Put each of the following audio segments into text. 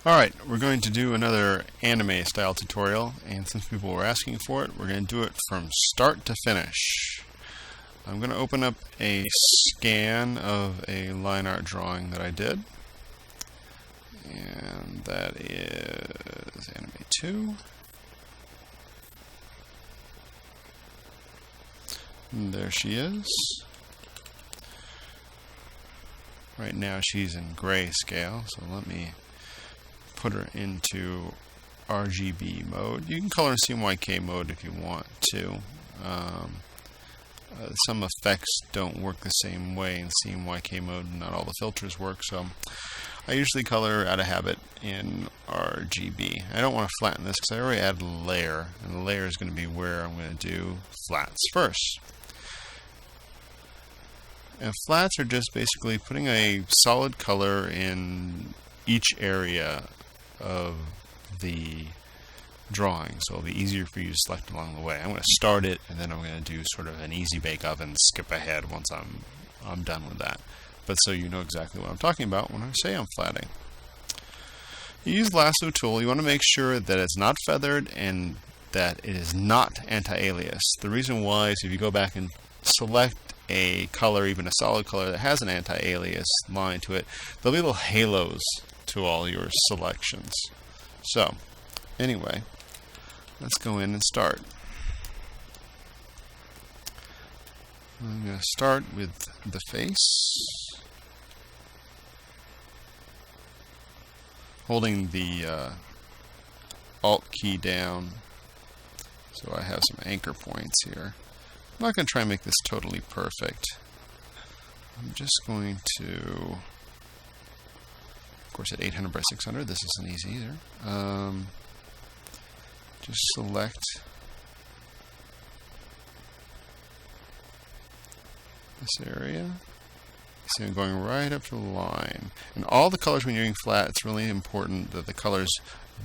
Alright, we're going to do another anime style tutorial, and since people were asking for it, we're going to do it from start to finish. I'm going to open up a scan of a line art drawing that I did, and that is Anime 2. And there she is. Right now she's in grayscale, so let me put her into RGB mode. You can color in CMYK mode if you want to. Some effects don't work the same way in CMYK mode. Not all the filters work, so I usually color out of habit in RGB. I don't want to flatten this because I already added a layer, and the layer is going to be where I'm going to do flats first. And flats are just basically putting a solid color in each area of the drawing, so it'll be easier for you to select along the way. I'm going to start it, and then I'm going to do sort of an easy bake oven, skip ahead once I'm done with that. But so you know exactly what I'm talking about when I say I'm flatting. You use lasso tool. You want to make sure that it's not feathered and that it is not anti-alias. The reason why is if you go back and select a color, even a solid color that has an anti-alias line to it, there'll be little halos to all your selections. So, anyway, let's go in and start. I'm going to start with the face, holding the Alt key down so I have some anchor points here. I'm not going to try and make this totally perfect. I'm just going to, of course, at 800 by 600, this isn't easy either. Just select this area. See, I'm going right up to the line. And all the colors when you're doing flat, it's really important that the colors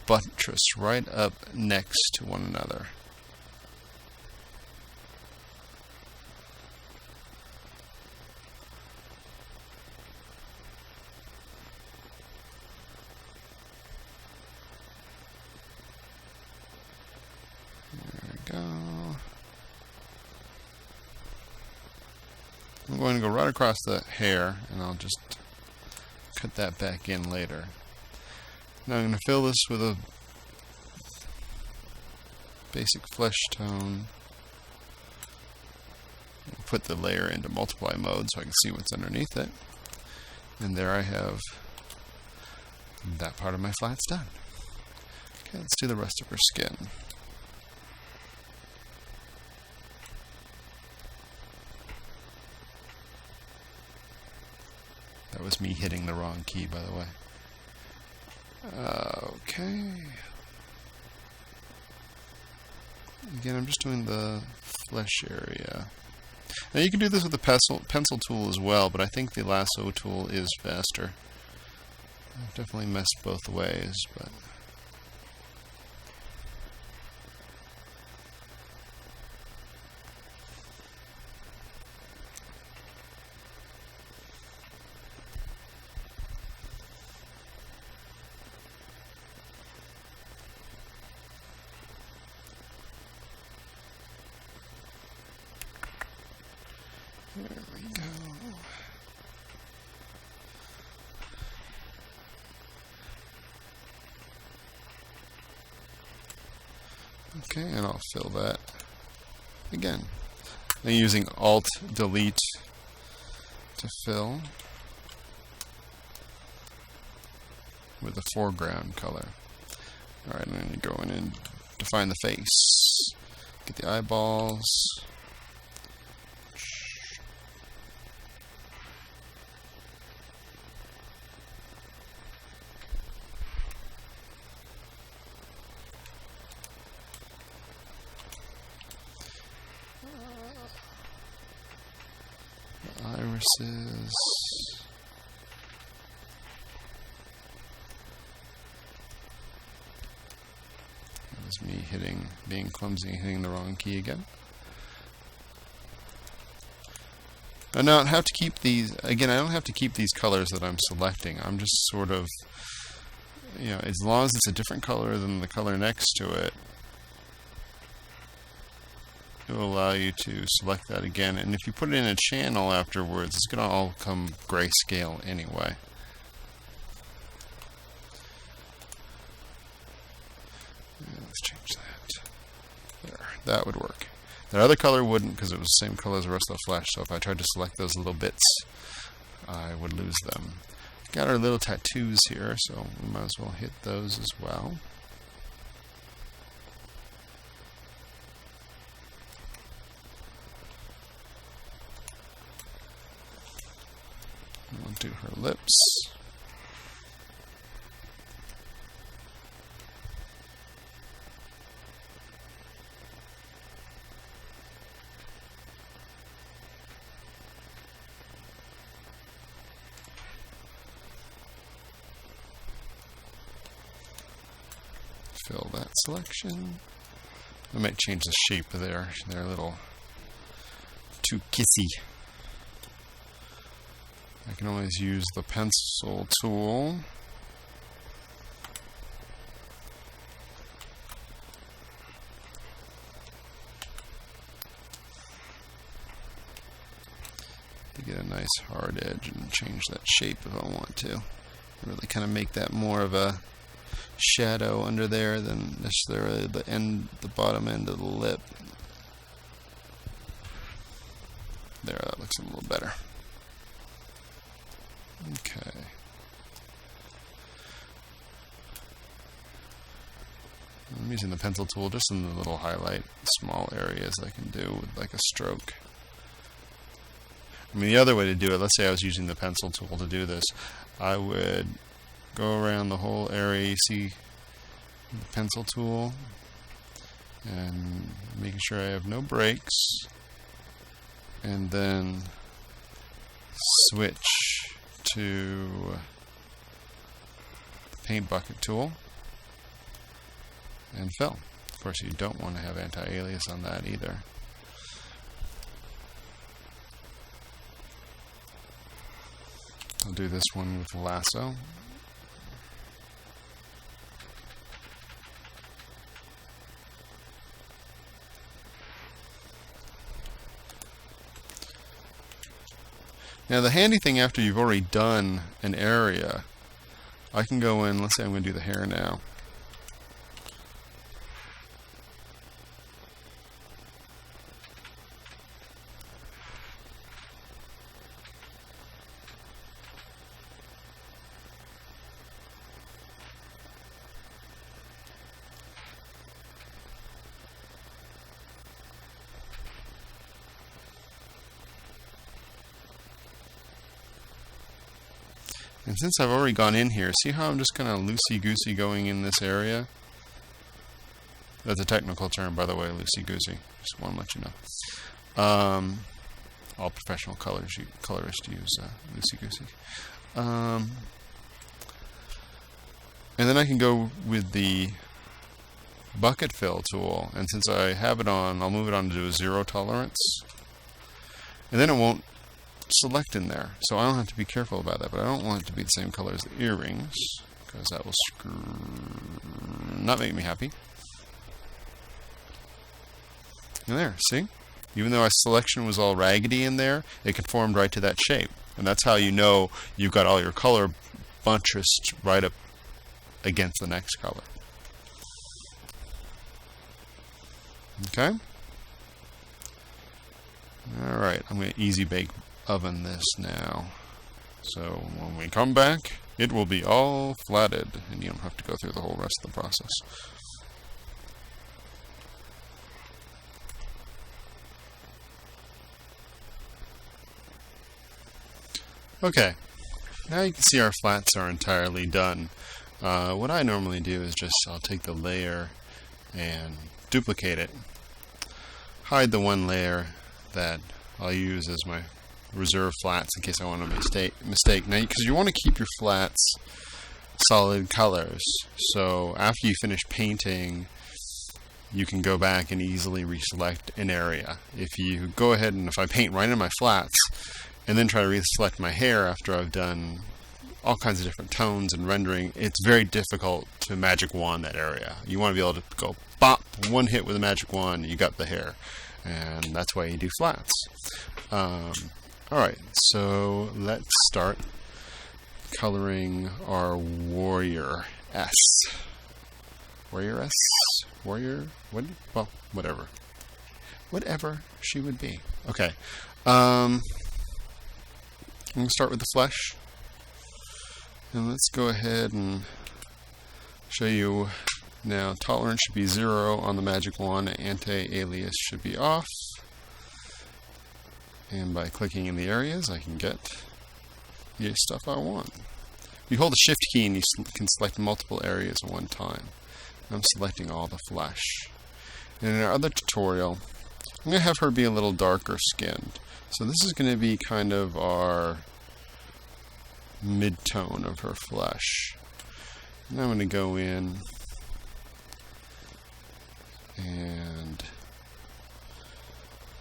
buttress right up next to one another. I'm going to go right across the hair, and I'll just cut that back in later. Now I'm going to fill this with a basic flesh tone. Put the layer into multiply mode so I can see what's underneath it. And there I have that part of my flats done. Okay, let's do the rest of her skin. That was me hitting the wrong key, by the way. Okay. Again, I'm just doing the flesh area. Now you can do this with the pencil tool as well, but I think the lasso tool is faster. I've definitely messed both ways, but... There we go. Okay, and I'll fill that again. I'm using Alt-Delete to fill with the foreground color. Alright, I'm going to go in and define the face. Get the eyeballs. Irises. That was me being clumsy and hitting the wrong key again. And now I have to keep these, again, I don't have to keep these colors that I'm selecting. I'm just sort of, you know, as long as it's a different color than the color next to it, it will allow you to select that again. And if you put it in a channel afterwards, it's going to all come grayscale anyway. Let's change that. There, that would work. The other color wouldn't, because it was the same color as the rest of the flesh, so if I tried to select those little bits, I would lose them. Got our little tattoos here, so we might as well hit those as well. We'll do her lips. Fill that selection. I might change the shape of they're a little too kissy. I can always use the pencil tool. To get a nice hard edge and change that shape if I want to. Really kind of make that more of a shadow under there than necessarily the bottom end of the lip. There, that looks a little better. Okay. I'm using the pencil tool just in the little highlight small areas I can do with like a stroke. I mean, the other way to do it, let's say I was using the pencil tool to do this, I would go around the whole area, you see the pencil tool, and making sure I have no breaks, and then switch to the paint bucket tool and fill. Of course, you don't want to have anti-alias on that either. I'll do this one with the lasso. Now the handy thing after you've already done an area, I can go in, let's say I'm going to do the hair now. And since I've already gone in here, see how I'm just kind of loosey-goosey going in this area? That's a technical term, by the way, loosey-goosey. Just want to let you know. All professional colorists use loosey-goosey. And then I can go with the bucket fill tool, and since I have it on, I'll move it on to a 0 tolerance. And then it won't select in there, so I don't have to be careful about that, but I don't want it to be the same color as the earrings, because that will not make me happy. And there, see? Even though our selection was all raggedy in there, it conformed right to that shape. And that's how you know you've got all your color buttressed right up against the next color. Okay? Alright, I'm going to easy bake oven this now. So when we come back, it will be all flatted, and you don't have to go through the whole rest of the process. Okay, now you can see our flats are entirely done. What I normally do is I'll take the layer and duplicate it, hide the one layer that I'll use as my reserve flats in case I want to mistake. Now, because you want to keep your flats solid colors, so after you finish painting, you can go back and easily reselect an area. If you go ahead and if I paint right in my flats and then try to reselect my hair after I've done all kinds of different tones and rendering, it's very difficult to magic wand that area. You want to be able to go bop, one hit with a magic wand, you got the hair. And that's why you do flats. Alright, so let's start coloring our warrior-S. Warrior-S? Warrior? What? Well, whatever. Whatever she would be. Okay. I'm going to start with the flesh. And let's go ahead and show you now. Tolerance should be 0 on the magic wand. Anti-alias should be off. And by clicking in the areas, I can get the stuff I want. You hold the Shift key and you can select multiple areas at one time. I'm selecting all the flesh. And in our other tutorial, I'm going to have her be a little darker skinned. So this is going to be kind of our mid-tone of her flesh. And I'm going to go in and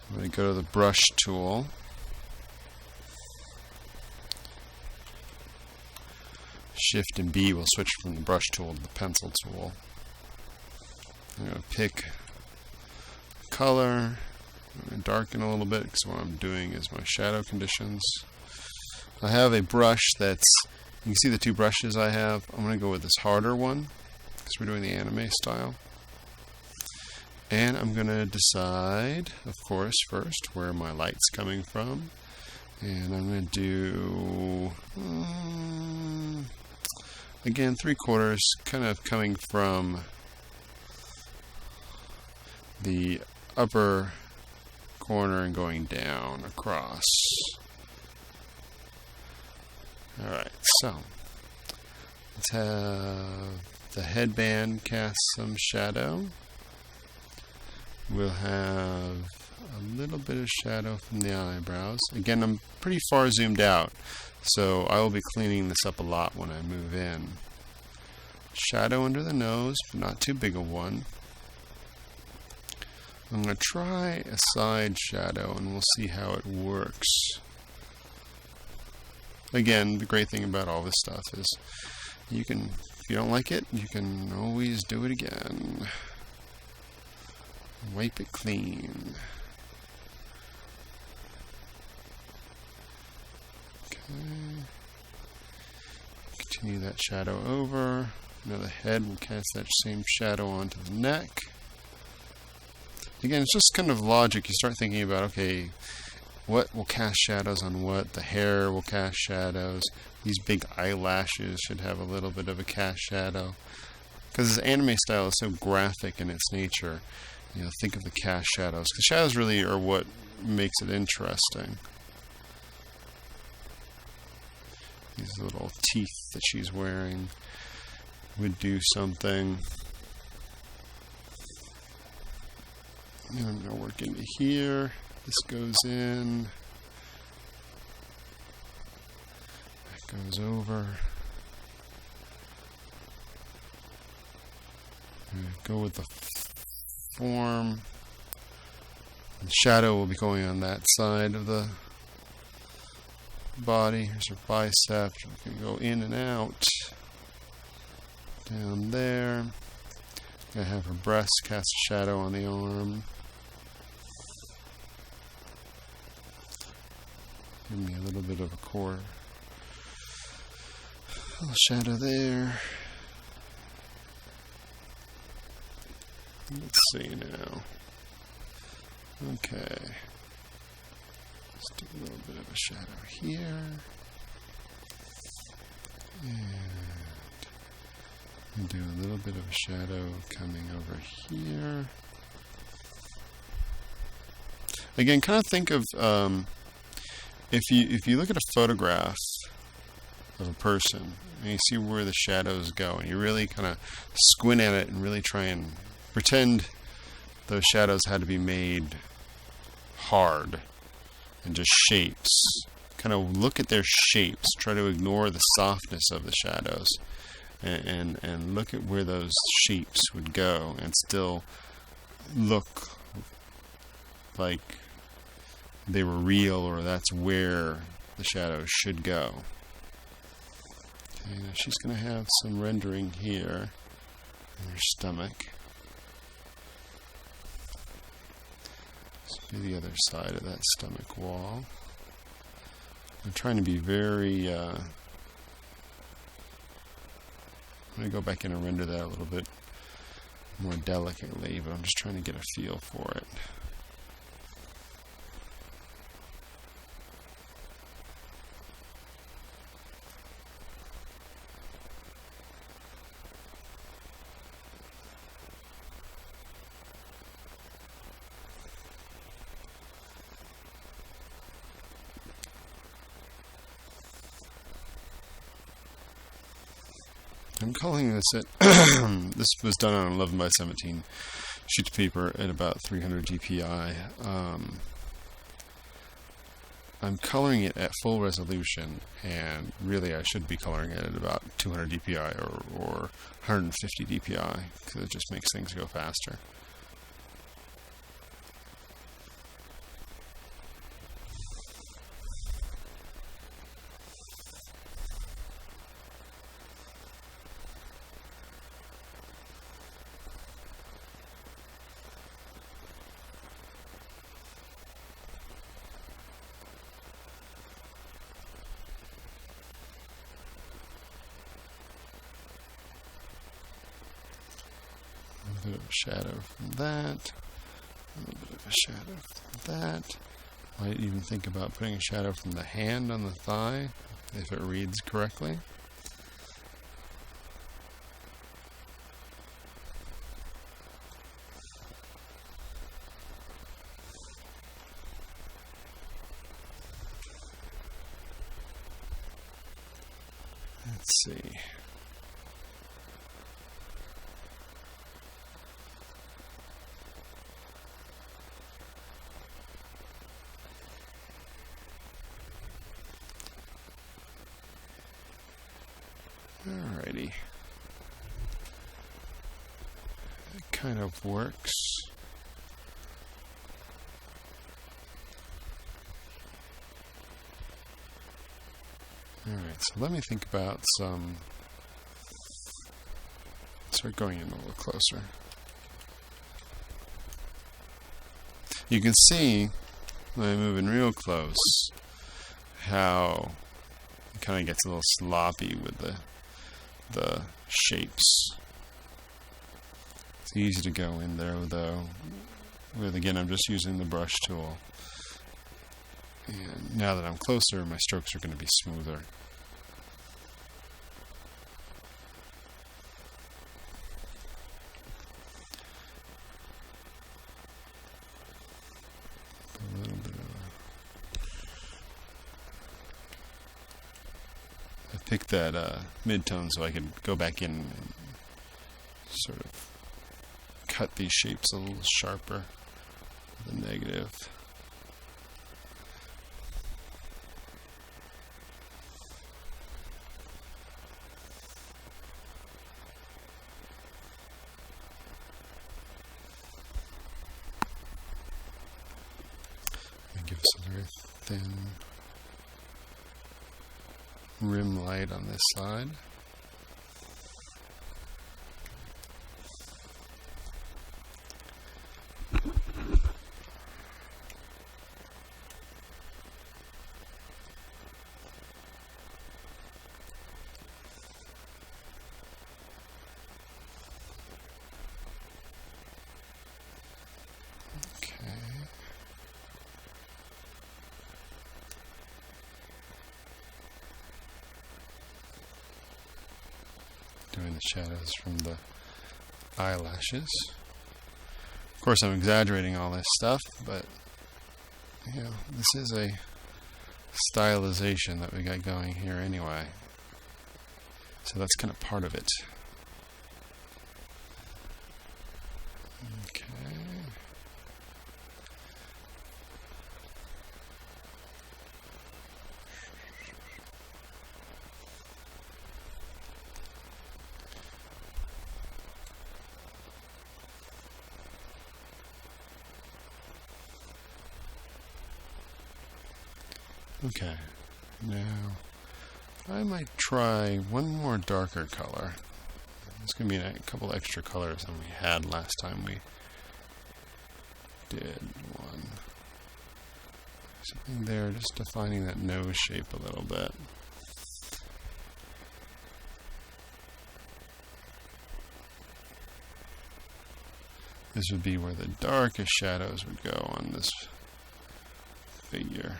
I'm going to go to the brush tool. Shift and B will switch from the brush tool to the pencil tool. I'm going to pick color. I'm going to darken a little bit because what I'm doing is my shadow conditions. I have a brush that's, you can see the two brushes I have. I'm going to go with this harder one because we're doing the anime style. And I'm going to decide, of course, first where my light's coming from. And I'm going to do, again, 3/4, kind of coming from the upper corner and going down across. Alright, so let's have the headband cast some shadow. We'll have a little bit of shadow from the eyebrows. Again, I'm pretty far zoomed out, so I will be cleaning this up a lot when I move in. Shadow under the nose, but not too big a one. I'm going to try a side shadow and we'll see how it works. Again, the great thing about all this stuff is you can, if you don't like it, you can always do it again. Wipe it clean. Okay. Continue that shadow over. Now the head will cast that same shadow onto the neck. Again, it's just kind of logic. You start thinking about, okay, what will cast shadows on what? The hair will cast shadows. These big eyelashes should have a little bit of a cast shadow. Because this anime style is so graphic in its nature, you know, think of the cast shadows. Because shadows really are what makes it interesting. These little teeth that she's wearing would do something. And I'm going to work into here. This goes in. That goes over. Go with the form. The shadow will be going on that side of the body. Here's her bicep. We can go in and out. Down there. Gonna have her breast cast a shadow on the arm. Give me a little bit of a core. A little shadow there. Let's see now. Okay. Let's do a little bit of a shadow here. And do a little bit of a shadow coming over here. Again, kind of think of if you look at a photograph of a person and you see where the shadows go, and you really kind of squint at it and really try and pretend those shadows had to be made hard and just shapes. Kind of look at their shapes. Try to ignore the softness of the shadows. And look at where those shapes would go and still look like they were real, or that's where the shadows should go. Okay, now she's going to have some rendering here in her stomach. Let's do the other side of that stomach wall. I'm trying to be very... I'm going to go back in and render that a little bit more delicately, but I'm just trying to get a feel for it. I'm calling this at, this was done on 11 by 17 sheets of paper at about 300 dpi. I'm coloring it at full resolution, and really I should be coloring it at about 200 dpi or 150 dpi, because it just makes things go faster. A bit of a shadow from that, a little bit of a shadow from that. Might even think about putting a shadow from the hand on the thigh, if it reads correctly. Let's see. Alrighty. It kind of works. Alright, so let me think about some... Start going in a little closer. You can see, when I move in real close, how it kind of gets a little sloppy with the shapes. It's easy to go in there, though, with, again, I'm just using the brush tool. And now that I'm closer, my strokes are going to be smoother. A little bit of I picked that mid-tone so I could go back in and sort of cut these shapes a little sharper with the negative. Give us a very thin rim light on this side. Doing the shadows from the eyelashes. Of course, I'm exaggerating all this stuff, but you know, this is a stylization that we got going here anyway. So that's kind of part of it. Okay. Okay, now I might try one more darker color. It's going to be a couple extra colors than we had last time we did one. Something there, just defining that nose shape a little bit. This would be where the darkest shadows would go on this figure.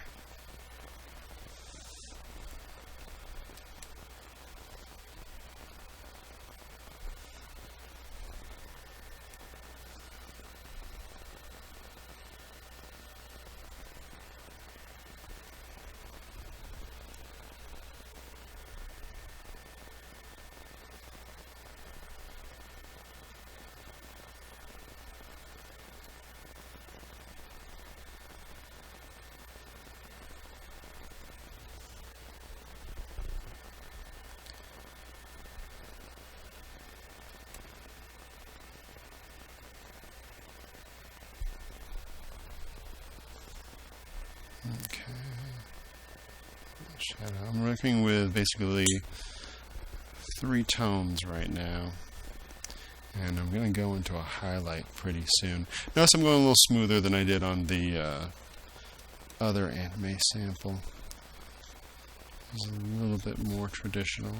Okay. Shadow. I'm working with basically 3 tones right now. And I'm going to go into a highlight pretty soon. Notice I'm going a little smoother than I did on the other anime sample. It's a little bit more traditional.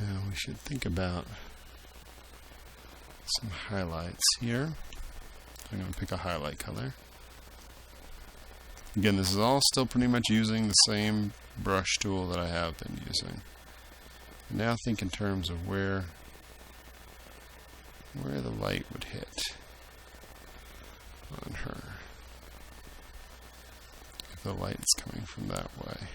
Now we should think about some highlights here. I'm going to pick a highlight color. Again, this is all still pretty much using the same brush tool that I have been using. Now think in terms of where the light would hit on her. If the light's coming from that way.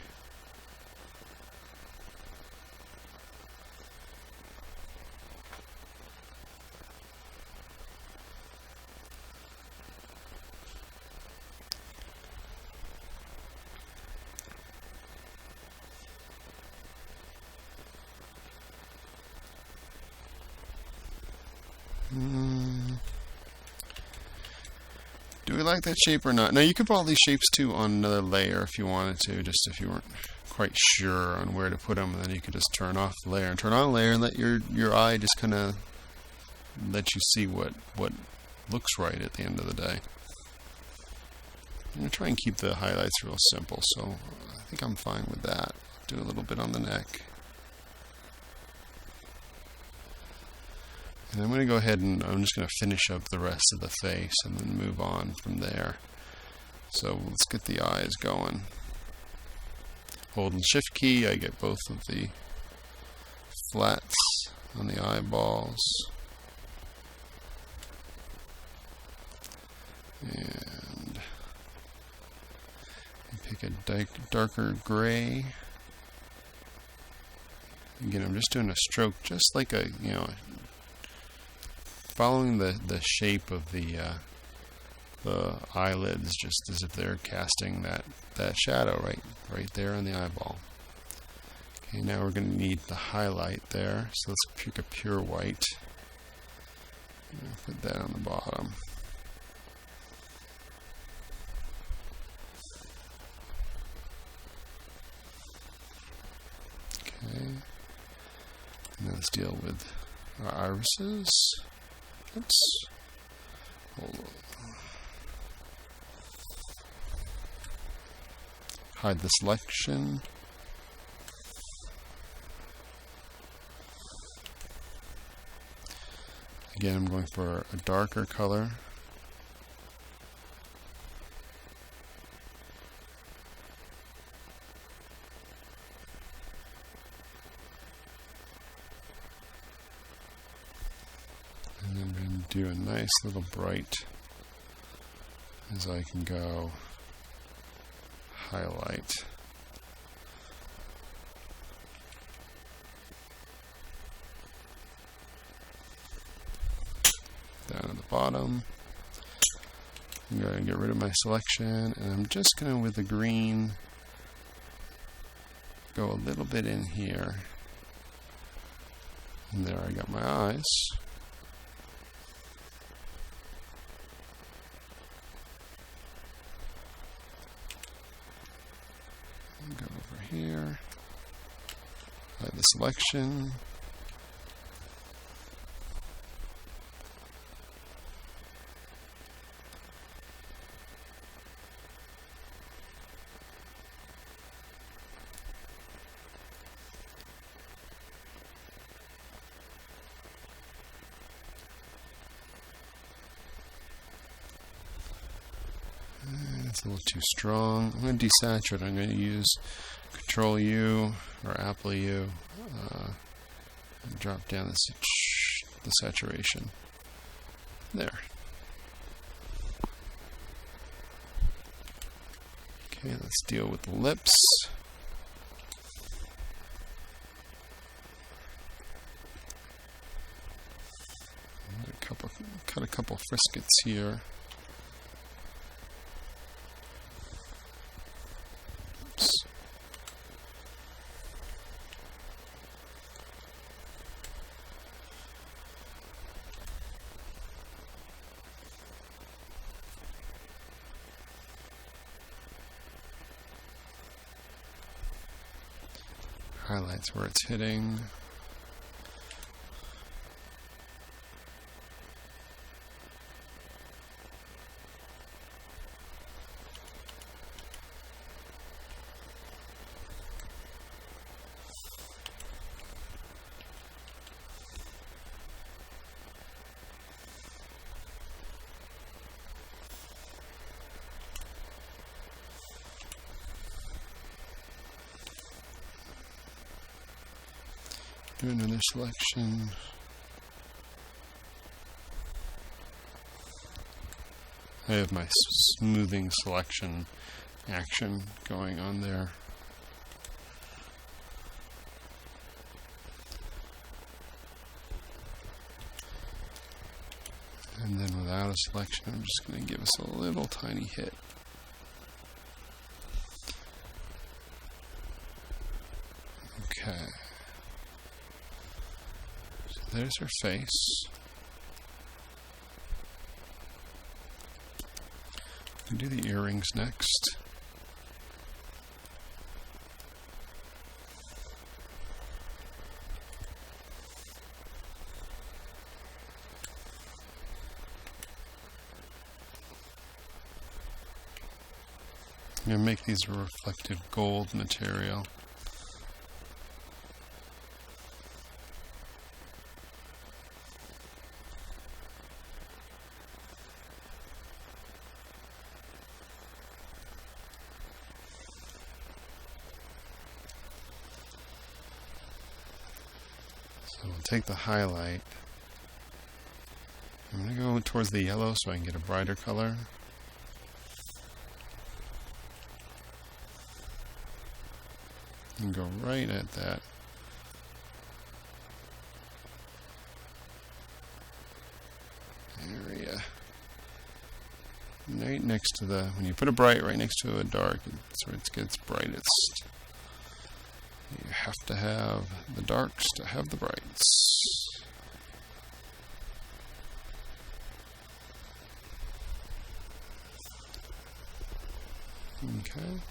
Do we like that shape or not? Now you could put all these shapes too on another layer if you wanted to, just if you weren't quite sure on where to put them, and then you could just turn off the layer and turn on a layer and let your eye just kind of let you see what looks right at the end of the day. I'm going to try and keep the highlights real simple, so I think I'm fine with that. Do a little bit on the neck. And I'm going to go ahead and I'm just going to finish up the rest of the face and then move on from there. So let's get the eyes going. Holding Shift key, I get both of the flats on the eyeballs. And pick a darker gray. Again, I'm just doing a stroke, just like a, following the shape of the eyelids, just as if they're casting that shadow right there on the eyeball. Okay, now we're going to need the highlight there, so let's pick a pure white. Put that on the bottom. Okay, now let's deal with our irises. Oops. Hold on. Hide the selection. Again, I'm going for a darker color. And then I'm going to do a nice little bright as I can go highlight. Down at the bottom. I'm going to get rid of my selection, and I'm just going to, with the green, go a little bit in here. And there I got my eyes. Go over here. Apply the selection. It's a little too strong. I'm going to desaturate. I'm going to use Control U or Apple U and drop down the saturation. There. Okay, let's deal with the lips. Cut a couple friskets here. Highlights where it's hitting. Do another selection. I have my smoothing selection action going on there. And then without a selection, I'm just going to give us a little tiny hit. Okay. There's her face. We'll do the earrings next. I'm going to make these a reflective gold material. So we'll take the highlight. I'm going to go towards the yellow so I can get a brighter color. And go right at that. Area. Right next to the, when you put a bright right next to a dark, it's where it gets brightest. You have to have the darks to have the brights. Okay.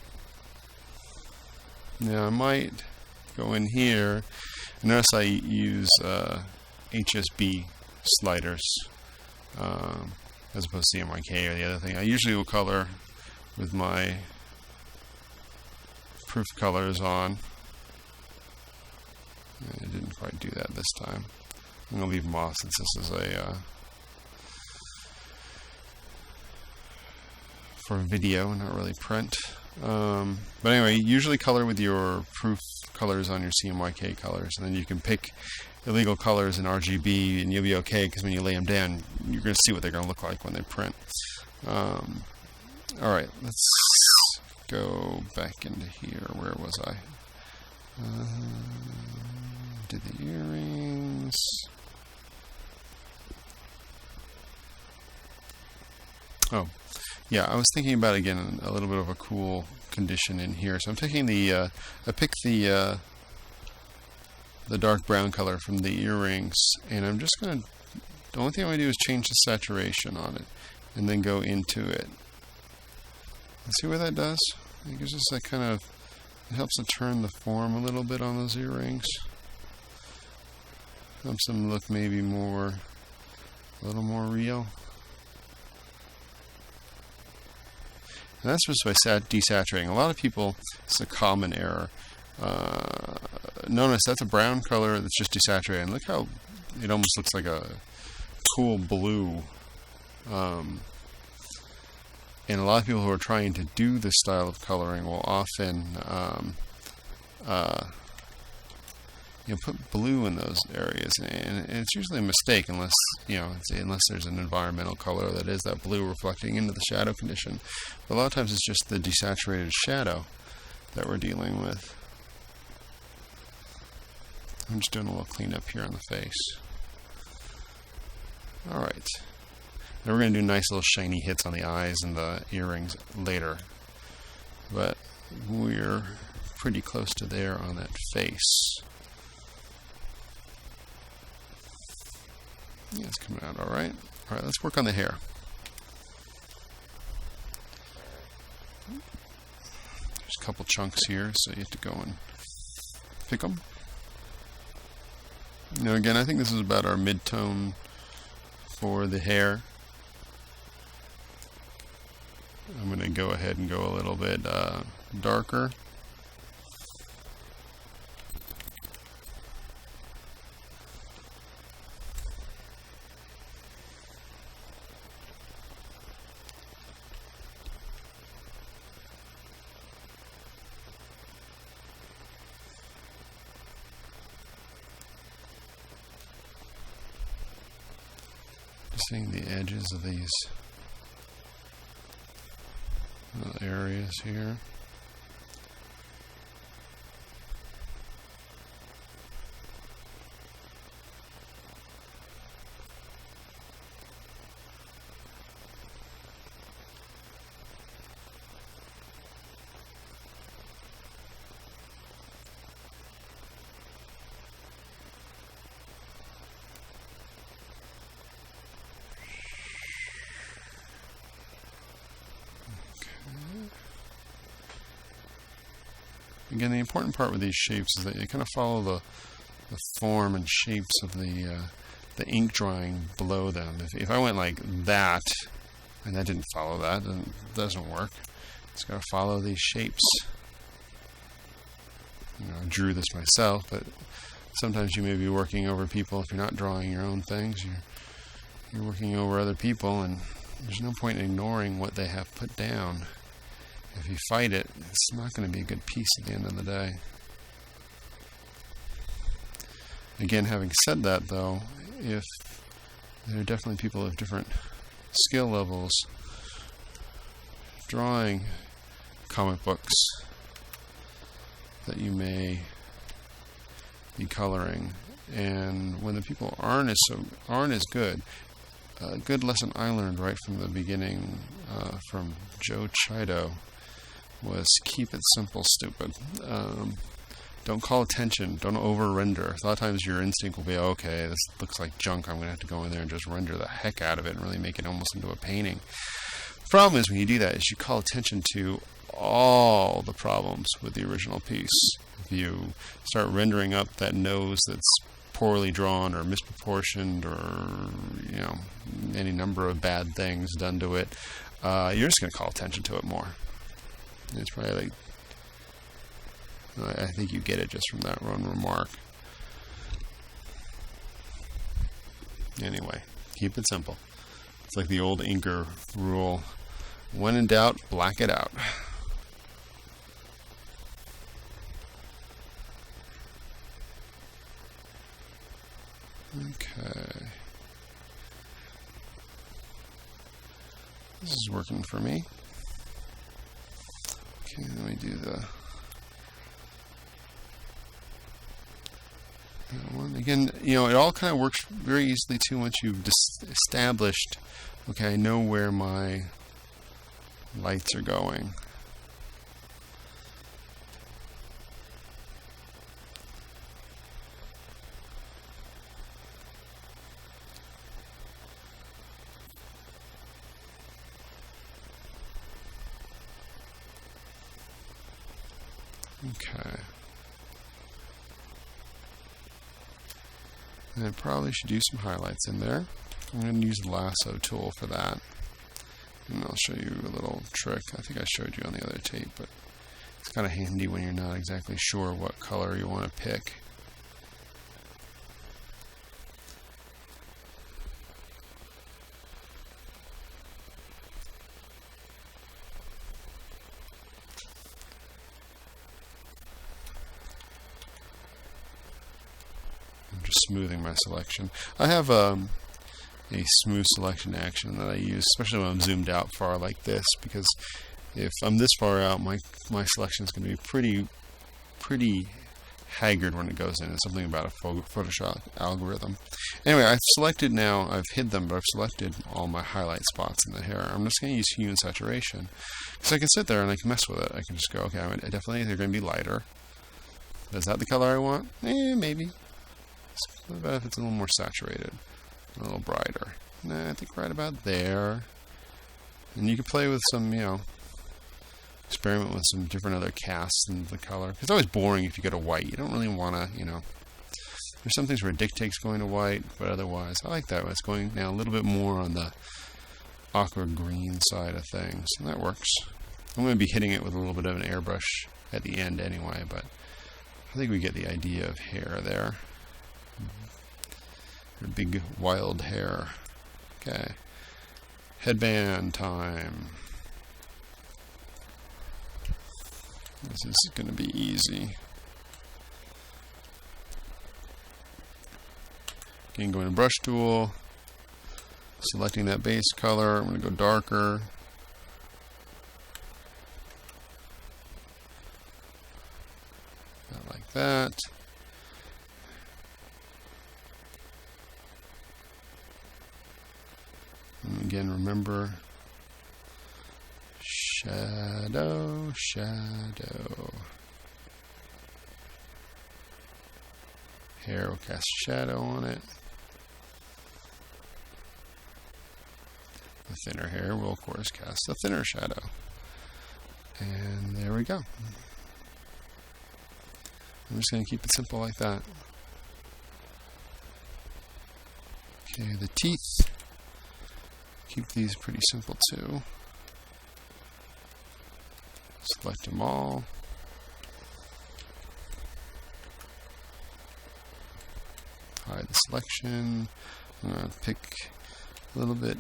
Now I might go in here. Notice I use HSB sliders as opposed to CMYK or the other thing. I usually will color with my proof colors on. I didn't quite do that this time. I'm going to leave them off since this is a for video, not really print. But anyway, usually color with your proof colors on your CMYK colors, and then you can pick illegal colors in RGB, and you'll be okay, because when you lay them down, you're going to see what they're going to look like when they print. Alright, let's go back into here. Where was I? Did the earrings. Oh, yeah, I was thinking about, again, a little bit of a cool condition in here. So I'm taking the, I picked the dark brown color from the earrings, and I'm just going to, the only thing I'm going to do is change the saturation on it, and then go into it. And see what that does? It gives us that kind of, it helps to turn the form a little bit on those earrings. Helps them look maybe more, a little more real. And that's just by desaturating. A lot of people, it's a common error. Notice that's a brown color that's just desaturated. And look how it almost looks like a cool blue. And a lot of people who are trying to do this style of coloring will often put blue in those areas, and it's usually a mistake unless unless there's an environmental color that is that blue reflecting into the shadow condition. But a lot of times it's just the desaturated shadow that we're dealing with. I'm just doing a little cleanup here on the face. Alright. Now we're going to do nice little shiny hits on the eyes and the earrings later. But we're pretty close to there on that face. Yeah, it's coming out alright. Alright, let's work on the hair. There's a couple chunks here, so you have to go and pick them. Now again, I think this is about our mid-tone for the hair. I'm going to go ahead and go a little bit darker. Seeing the edges of these little areas here. Again, the important part with these shapes is that you kind of follow the form and shapes of the ink drawing below them. If I went like that, and that didn't follow that, then it doesn't work. It's got to follow these shapes. I drew this myself, but sometimes you may be working over people. If you're not drawing your own things, you're working over other people, and there's no point in ignoring what they have put down. If you fight it, it's not going to be a good piece at the end of the day. Again, having said that, though, if there are definitely people of different skill levels drawing comic books that you may be coloring, and when the people aren't as good, a good lesson I learned right from the beginning from Joe Chido was keep it simple, stupid. Don't call attention. Don't over-render. A lot of times your instinct will be, okay, this looks like junk. I'm going to have to go in there and just render the heck out of it and really make it almost into a painting. The problem is when you do that is you call attention to all the problems with the original piece. If you start rendering up that nose that's poorly drawn or misproportioned or any number of bad things done to it, you're just going to call attention to it more. It's probably like, I think you get it just from that one remark. Anyway, keep it simple. It's like the old inker rule. When in doubt, black it out. Okay. This is working for me. Okay, let me do the that one. Again, it all kind of works very easily too once you've established Okay, I know where my lights are going. Okay. And I probably should do some highlights in there. I'm going to use the lasso tool for that. And I'll show you a little trick. I think I showed you on the other tape, but it's kind of handy when you're not exactly sure what color you want to pick. Just smoothing my selection. I have a smooth selection action that I use, especially when I'm zoomed out far like this, because if I'm this far out, my selection is going to be pretty haggard when it goes in. It's something about a Photoshop algorithm. Anyway, I've selected now, I've hid them, but I've selected all my highlight spots in the hair. I'm just going to use hue and saturation, because I can sit there and I can mess with it. I can just go, okay, definitely they're going to be lighter. Is that the color I want? Maybe. What about if it's a little more saturated, a little brighter? Nah, I think right about there. And you can play with some, experiment with some different other casts in the color. It's always boring if you go to white. You don't really want to, There's some things where it dictates going to white, but otherwise, I like that. It's going now a little bit more on the aqua green side of things, and that works. I'm going to be hitting it with a little bit of an airbrush at the end anyway, but I think we get the idea of hair there. Your big wild hair. Okay. Headband time. This is going to be easy. Again, going to brush tool. Selecting that base color. I'm going to go darker. Not like that. And again, remember, shadow, shadow. Hair will cast shadow on it. The thinner hair will, of course, cast a thinner shadow. And there we go. I'm just going to keep it simple like that. Okay, the teeth. Keep these pretty simple too. Select them all. Hide the selection. I'm going to pick a little bit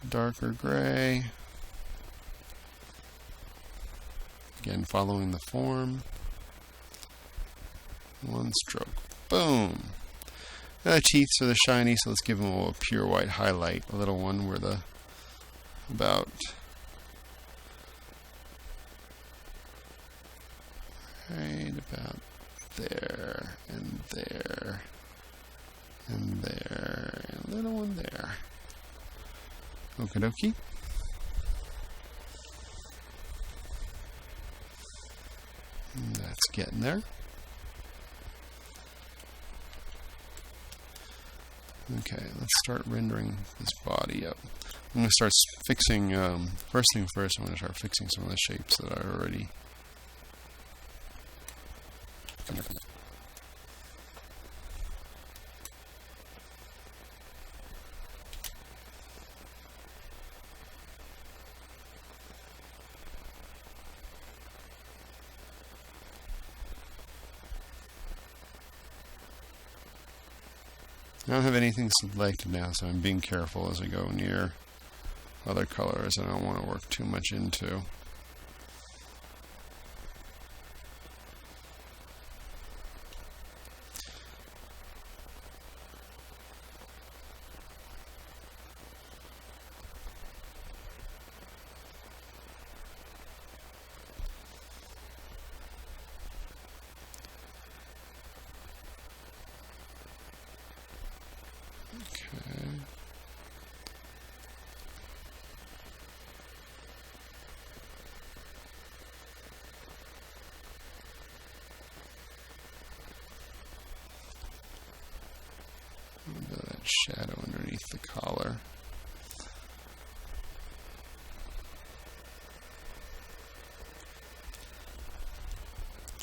darker gray. Again, following the form. One stroke. Boom! Teeth are the shiny, so let's give them a pure white highlight. A little one where the about right about there and there and there and a little one there. Okie dokie. That's getting there. Okay, let's start rendering this body up. I'm going to start fixing, first thing first, I'm going to start fixing some of the shapes that I already... I don't have anything selected now, so I'm being careful as I go near other colors I don't want to work too much into.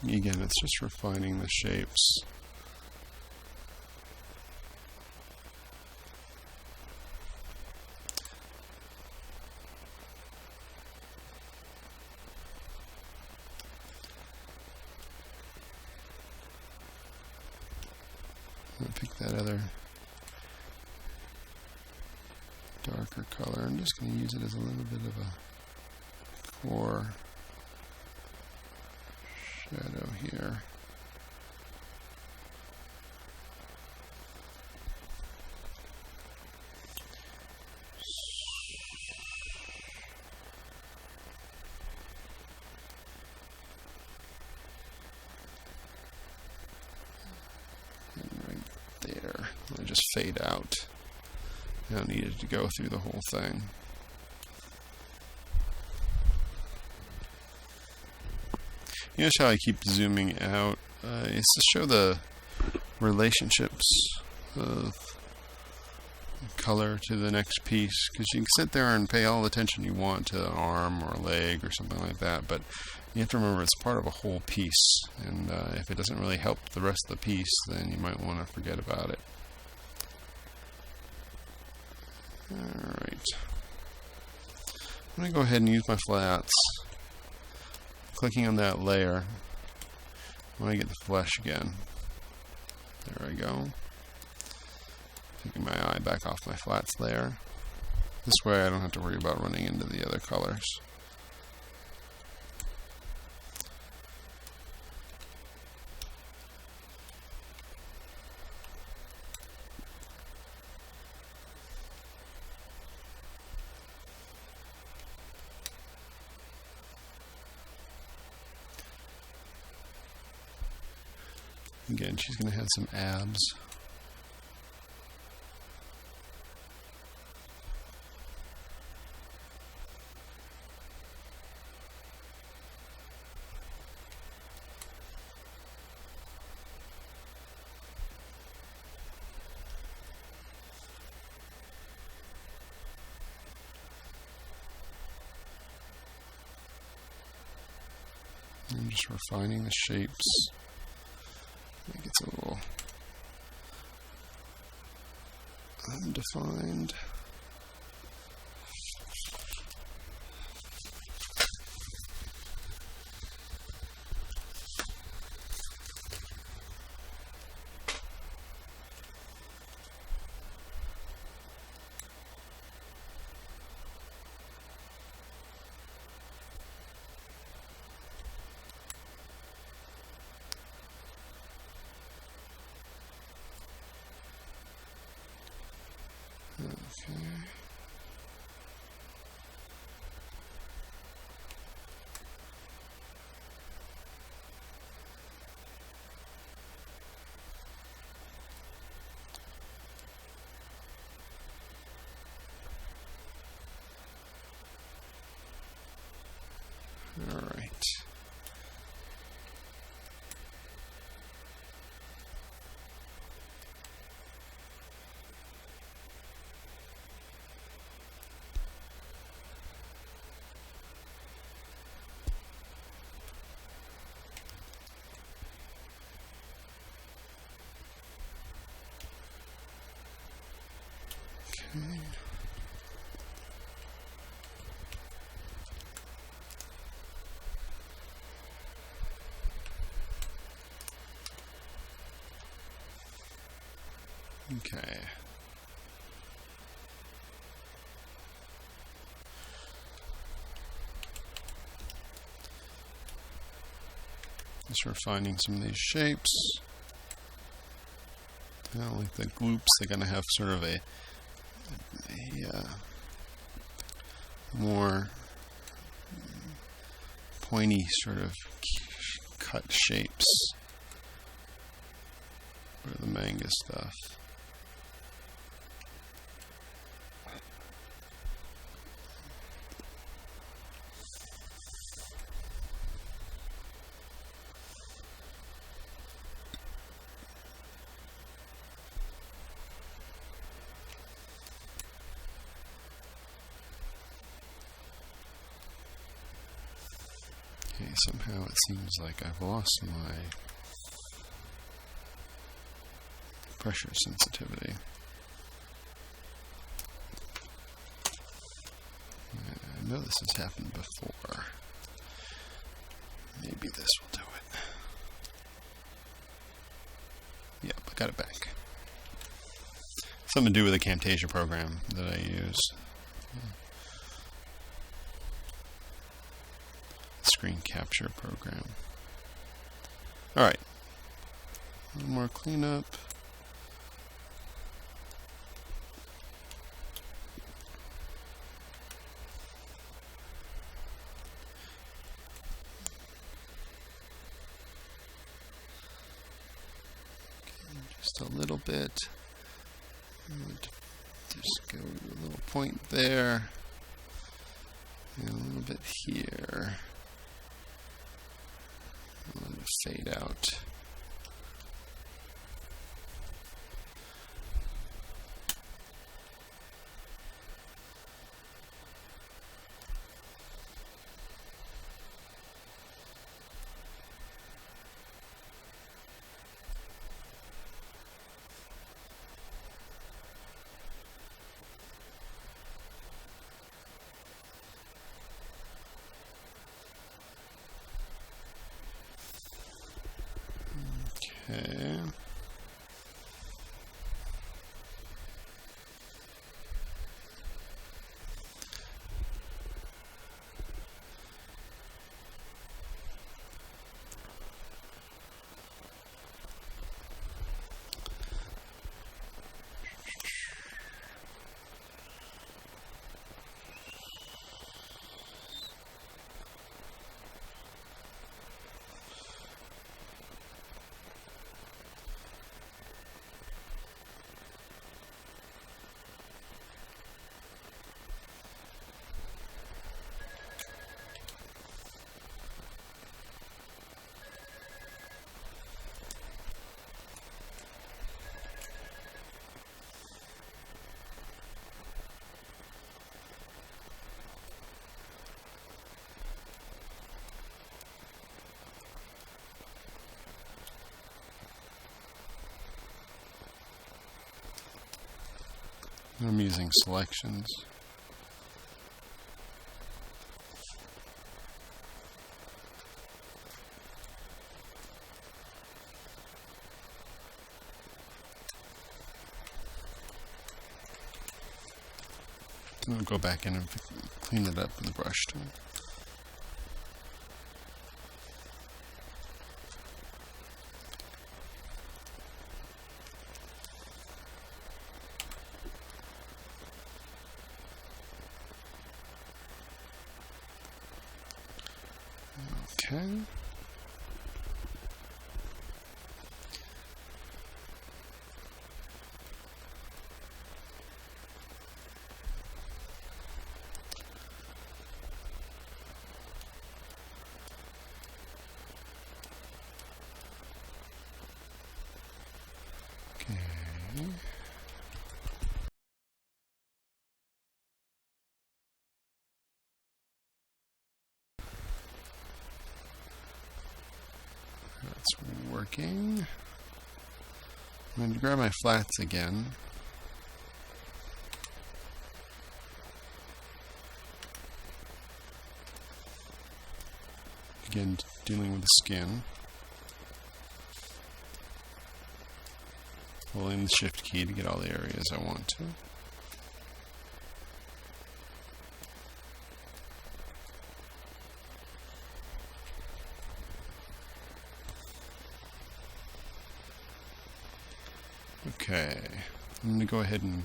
Again, it's just refining the shapes. I'll pick that other darker color. I'm just going to use it as a little bit of a core shadow here. Just fade out. I don't need it to go through the whole thing. Notice how I keep zooming out. It's to show the relationships of color to the next piece, because you can sit there and pay all the attention you want to an arm or a leg or something like that, but you have to remember it's part of a whole piece, and if it doesn't really help the rest of the piece, then you might want to forget about it. Alright, I'm going to go ahead and use my flats. Clicking on that layer, I want to get the flesh again. There I go. Taking my eye back off my flats layer. This way I don't have to worry about running into the other colors. Again, she's going to have some abs. I'm just refining the shapes. I think it's a little undefined. Okay. All right. Okay. Just refining some of these shapes. I don't like the gloops. They're going to have sort of a more pointy sort of cut shapes for the manga stuff. Okay, somehow it seems like I've lost my pressure sensitivity. I know this has happened before. Maybe this will do it. Yep, I got it back. Something to do with the Camtasia program that I use. Screen capture program. Alright. One more cleanup. Just a little bit. Just go to a little point there. And a little bit here. And fade out. Okay. I'm using selections. I'll go back in and clean it up in the brush tool. Okay. That's working. I'm going to grab my flats again. Again, dealing with the skin. Holding the shift key to get all the areas I want to. Okay, I'm going to go ahead and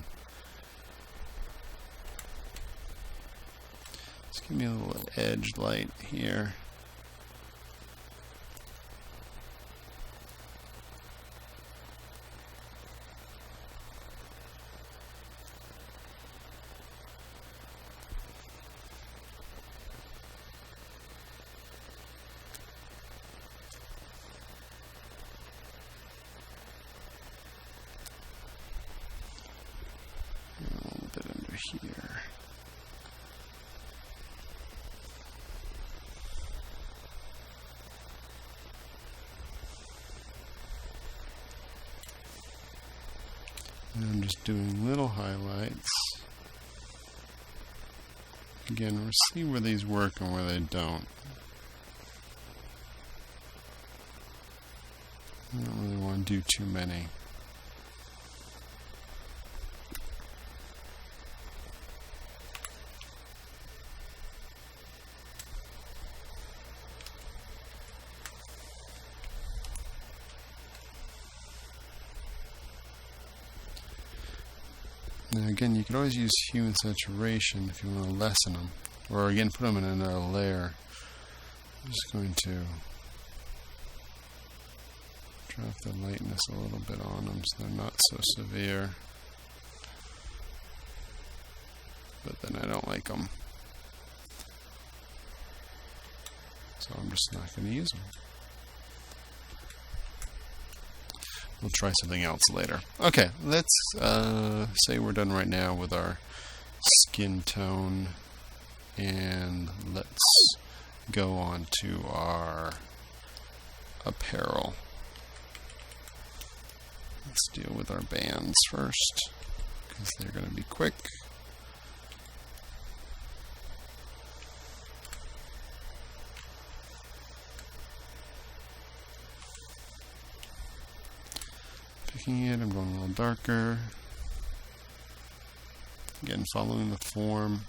just give me a little edge light here. Here. And I'm just doing little highlights. Again, we'll see where these work and where they don't. I don't really want to do too many. Now again, you could always use hue and saturation if you want to lessen them. Or again, put them in another layer. I'm just going to drop the lightness a little bit on them so they're not so severe. But then I don't like them. So I'm just not going to use them. We'll try something else later. Okay, let's say we're done right now with our skin tone, and let's go on to our apparel. Let's deal with our bands first, because they're going to be quick. Picking it, I'm going a little darker. Again, following the form.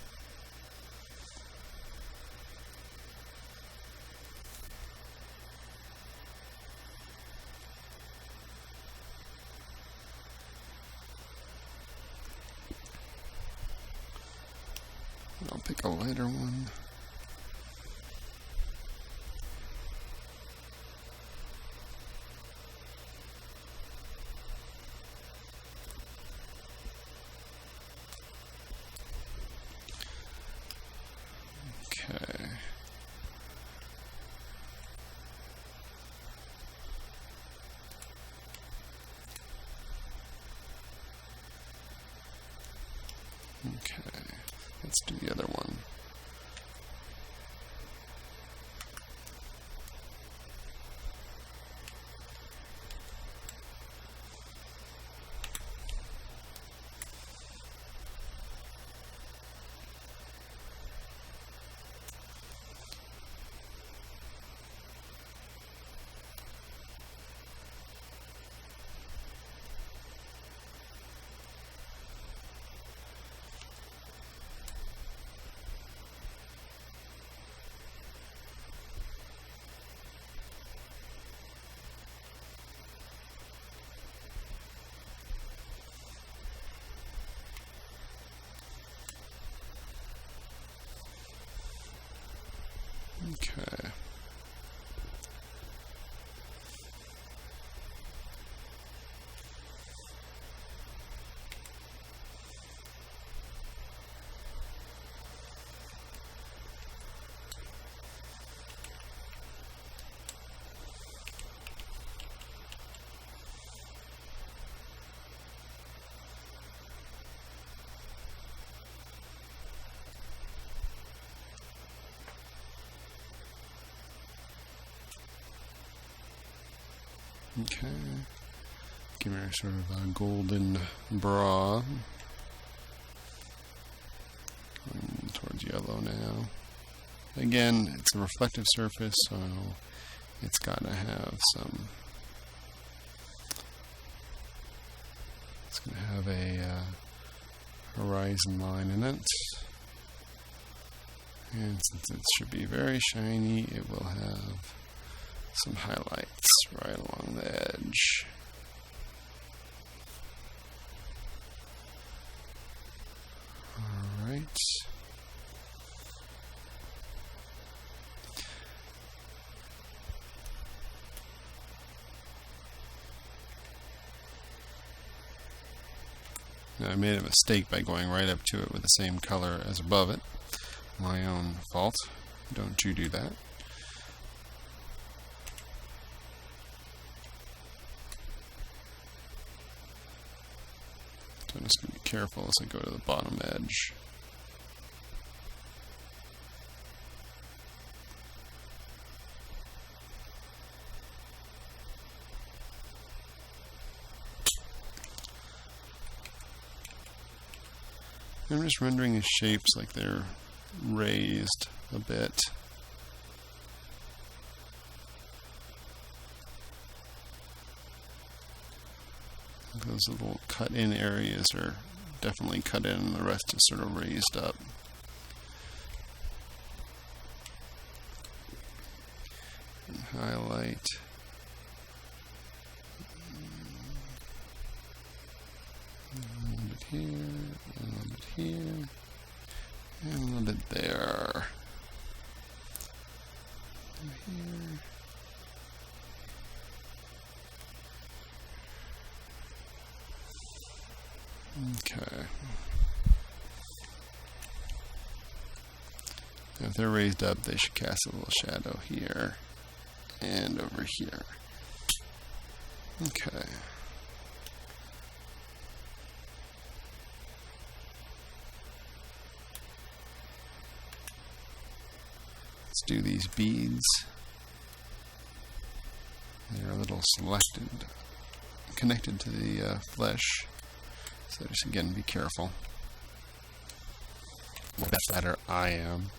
I'll pick a lighter one. Okay. Okay, let's do the other one. Okay. Okay, give her sort of a golden bra. Going towards yellow now. Again, it's a reflective surface, so it's got to have some. It's going to have a horizon line in it. And since it should be very shiny, it will have some highlights right along the edge. All right. Now I made a mistake by going right up to it with the same color as above it. My own fault. Don't you do that. So I'm just going to be careful as I go to the bottom edge. I'm just rendering his shapes like they're raised a bit. Those little cut-in areas are definitely cut in, and the rest is sort of raised up. And highlight. A little bit here, a little bit here, and a little bit there. Here. Okay. Now if they're raised up, they should cast a little shadow here and over here. Okay. Let's do these beads. They're a little selected, connected to the flesh. So just again, be careful. The fatter I am.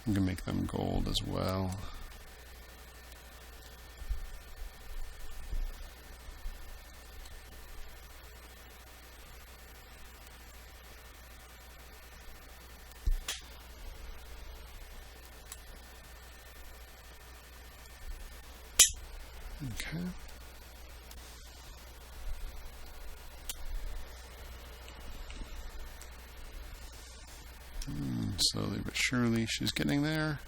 I'm going to make them gold as well. Okay. Slowly but surely she's getting there.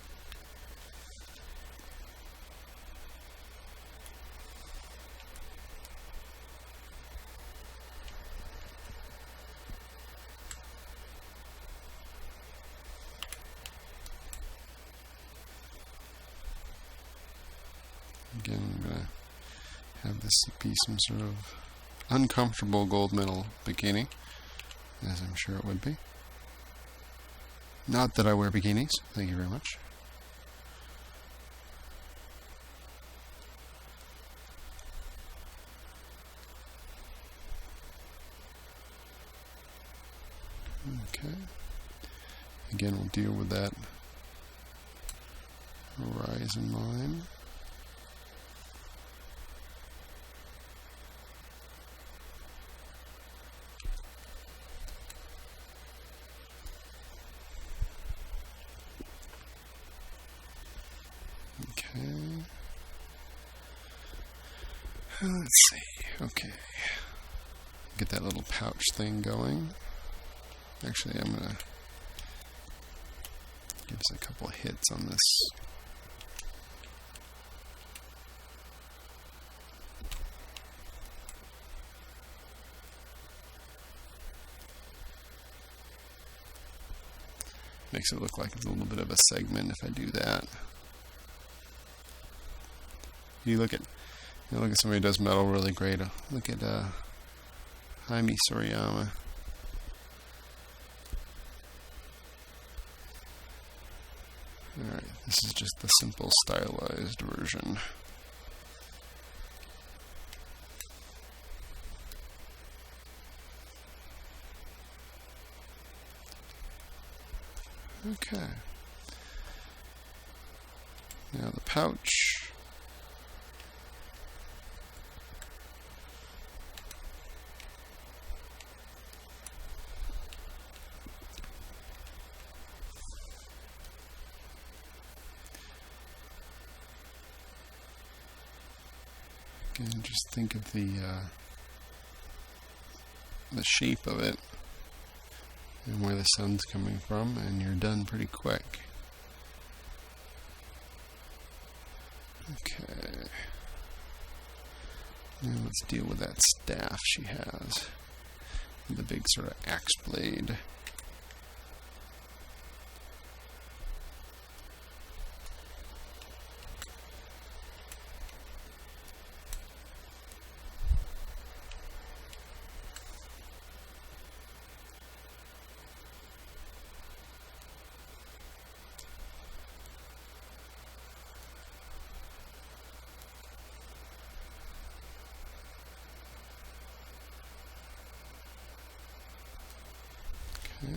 Again, I'm going to have this be some sort of uncomfortable gold medal bikini, as I'm sure it would be. Not that I wear bikinis, thank you very much. Okay. Again, we'll deal with that horizon line. Let's see, okay. Get that little pouch thing going. Actually, I'm going to give us a couple of hits on this. Makes it look like it's a little bit of a segment if I do that. You look at somebody who does metal really great. Look at Jaime Soriyama. Alright, this is just the simple stylized version. Okay. Now the pouch. Again, just think of the shape of it and where the sun's coming from, and you're done pretty quick. Okay. Now let's deal with that staff she has. The big sort of axe blade. Okay.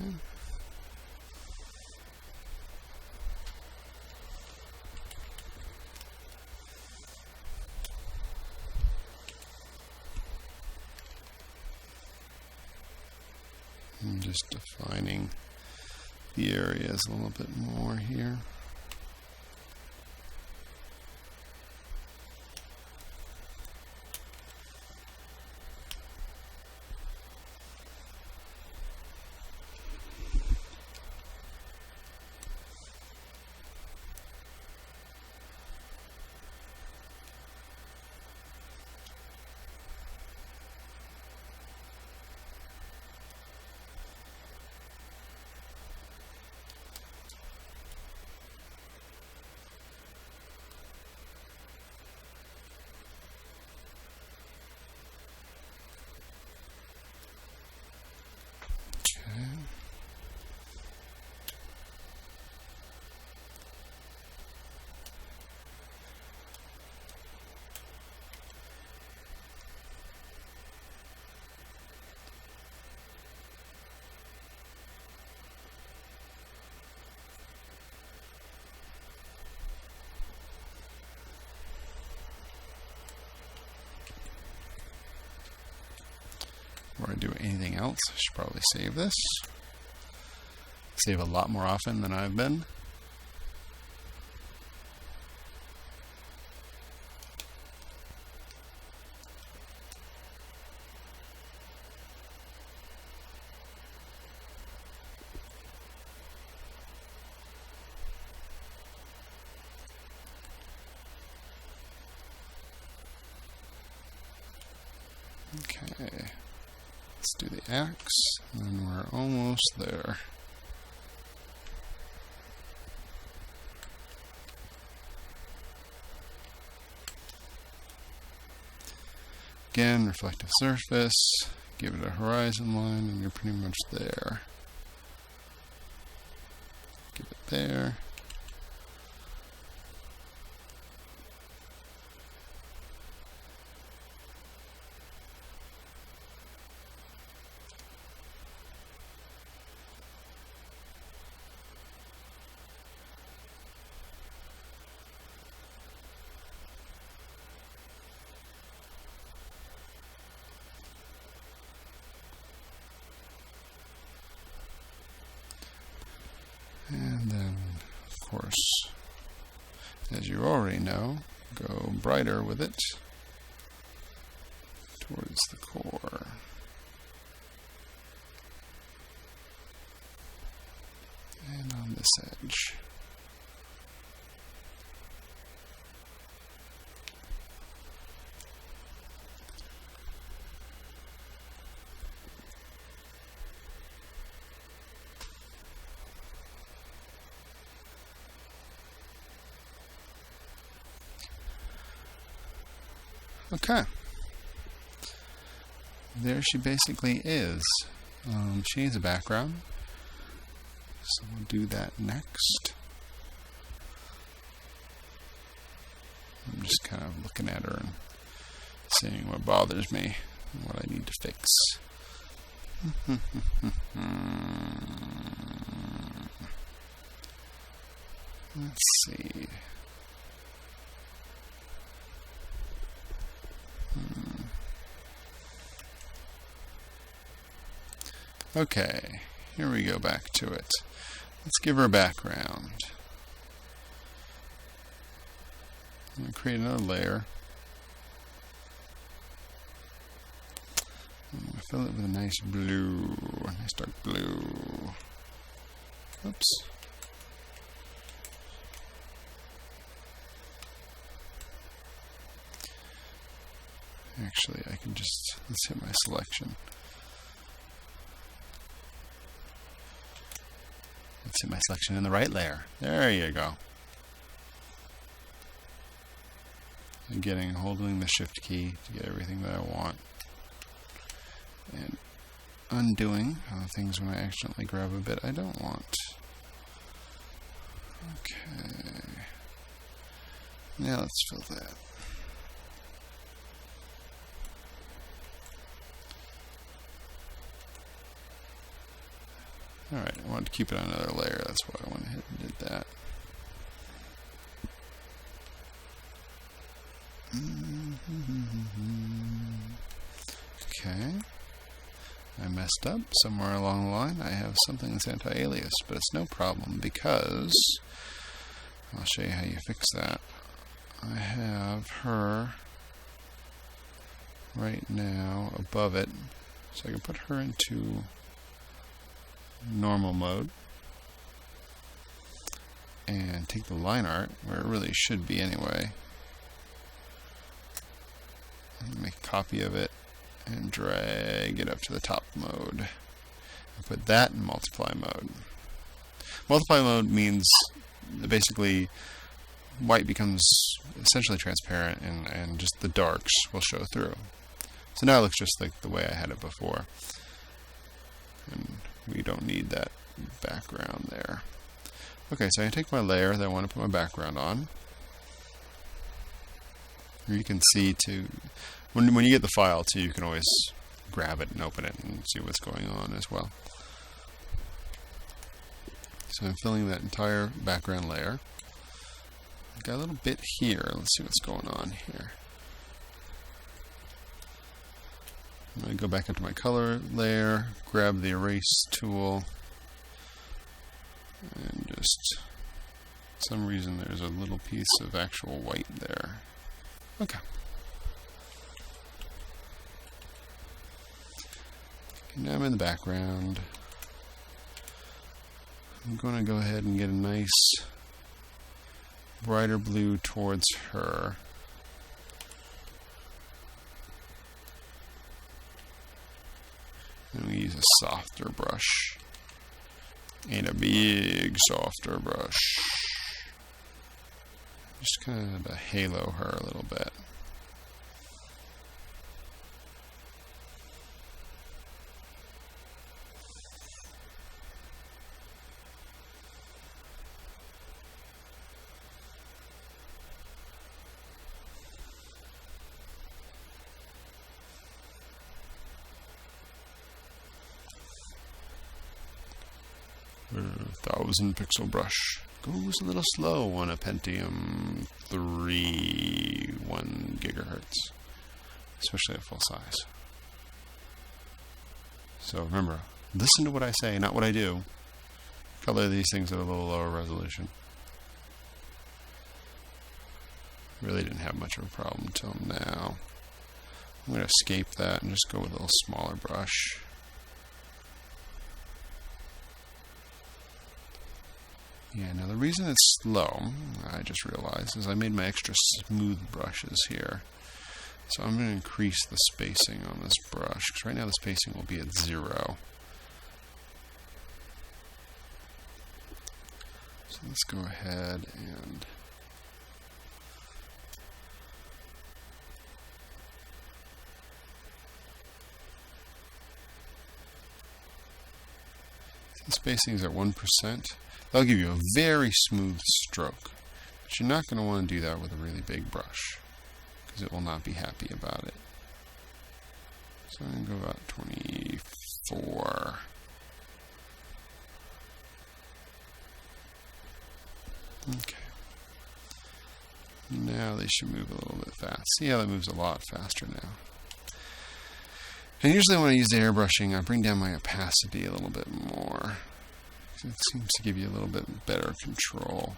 I'm just defining the areas a little bit more here. Before I do anything else, I should probably save this. Save a lot more often than I've been. Okay. Let's do the axe, and we're almost there. Again, reflective surface, give it a horizon line, and you're pretty much there. Give it there. And then, of course, as you already know, go brighter with it towards the core. And on this edge. Okay, there she basically is. She needs a background, so we'll do that next. I'm just kind of looking at her and seeing what bothers me and what I need to fix. Let's see. Okay, here we go back to it. Let's give her a background. I'm going to create another layer. I'm going to fill it with a nice blue, a nice dark blue. Oops. Actually, I can just, let's hit my selection. Let's hit my selection in the right layer. There you go. And holding the shift key to get everything that I want. And undoing things when I accidentally grab a bit I don't want. Okay. Now let's fill that. Alright, I wanted to keep it on another layer, that's why I went ahead and did that. Okay. I messed up somewhere along the line. I have something that's anti-alias, but it's no problem because I'll show you how you fix that. I have her right now above it, so I can put her into normal mode and take the line art where it really should be anyway. Make a copy of it and drag it up to the top mode and put that in multiply mode. Multiply mode means that basically white becomes essentially transparent and just the darks will show through. So now it looks just like the way I had it before. And we don't need that background there. Okay, so I take my layer that I want to put my background on. Here you can see when you get the file too, you can always grab it and open it and see what's going on as well. So I'm filling that entire background layer. I've got a little bit here. Let's see what's going on here. I'm going to go back into my color layer, grab the erase tool, and just, for some reason there's a little piece of actual white there. Okay. Now I'm in the background. I'm going to go ahead and get a nice brighter blue towards her. And we use a softer brush. And a big softer brush. Just kind of halo her a little bit. A 1000 pixel brush. Goes a little slow on a Pentium 3 1 gigahertz, especially at full size. So remember, listen to what I say, not what I do. Color these things at a little lower resolution. Really didn't have much of a problem until now. I'm going to escape that and just go with a little smaller brush. Yeah, now the reason it's slow, I just realized, is I made my extra smooth brushes here. So I'm going to increase the spacing on this brush, because right now the spacing will be at 0. So let's go ahead and the spacing is at 1%. That'll give you a very smooth stroke, but you're not going to want to do that with a really big brush, because it will not be happy about it. So I'm going to go about 24. Okay. Now they should move a little bit fast. See how that moves a lot faster now. And usually when I use the airbrushing, I bring down my opacity a little bit more. It seems to give you a little bit better control.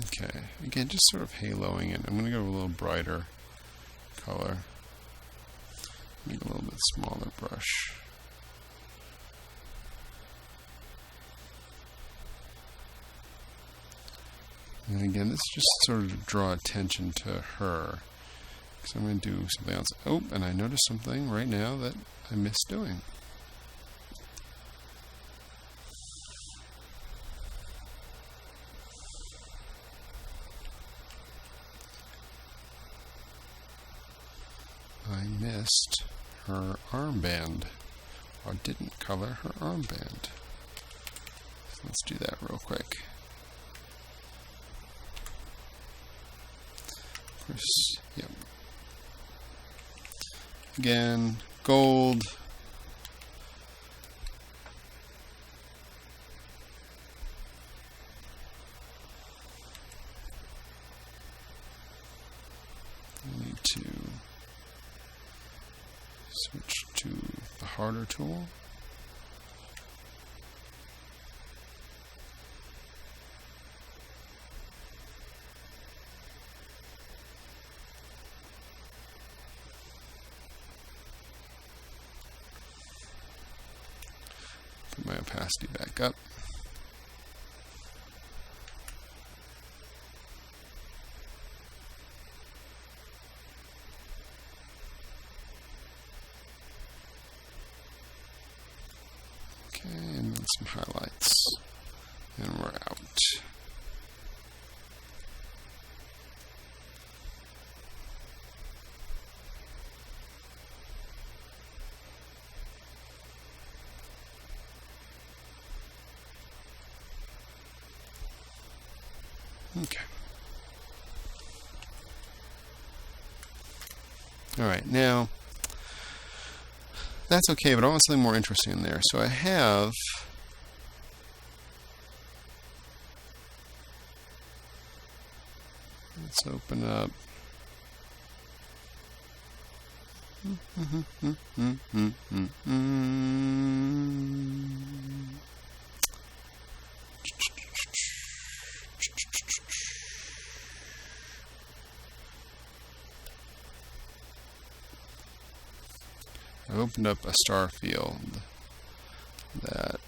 Okay, again, just sort of haloing it. I'm going to go with a little brighter color. Make a little bit smaller brush. And again, this is just sort of to draw attention to her. So I'm going to do something else. Oh, and I noticed something right now that I missed doing. I missed her armband, or didn't color her armband. So let's do that real quick. Of course, yep. Again, gold. I need to switch to the harder tool. Put my opacity back up. Okay, and then some highlights. And we're out. Okay. Alright, now that's okay, but I want something more interesting in there. So I have let's open up I've opened up a star field that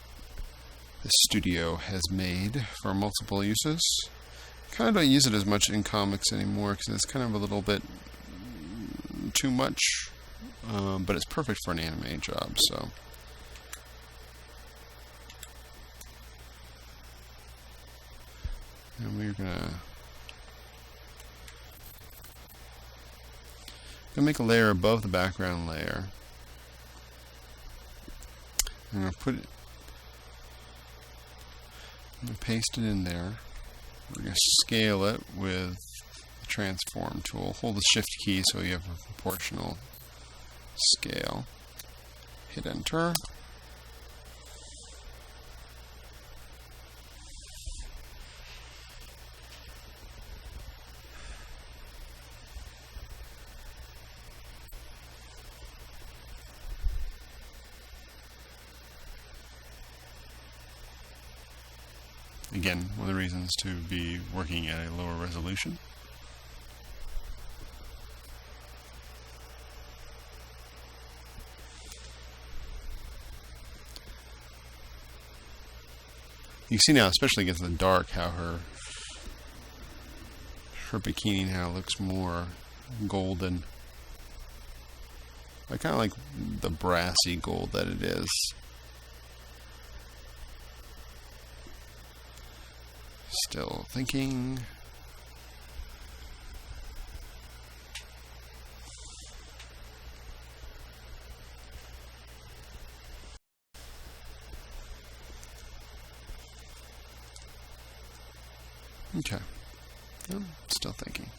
the studio has made for multiple uses. Kind of don't use it as much in comics anymore because it's kind of a little bit too much, but it's perfect for an anime job. So and we're gonna make a layer above the background layer. I'm going to put it, I'm going to paste it in there. We're going to scale it with the transform tool. Hold the shift key so you have a proportional scale. Hit enter. Again, one of the reasons to be working at a lower resolution. You see now, especially against the dark, how her bikini now looks more golden. I kind of like the brassy gold that it is. Still thinking. Okay. Oh, still thinking.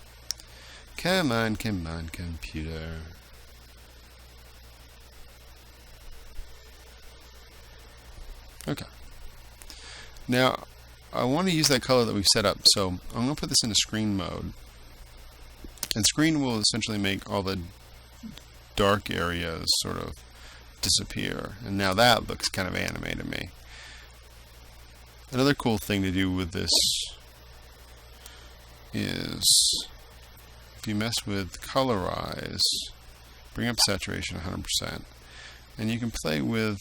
Come on, computer. Okay. Now, I want to use that color that we've set up, so I'm going to put this into screen mode. And screen will essentially make all the dark areas sort of disappear. And now that looks kind of anime to me. Another cool thing to do with this is if you mess with colorize, bring up saturation 100%, and you can play with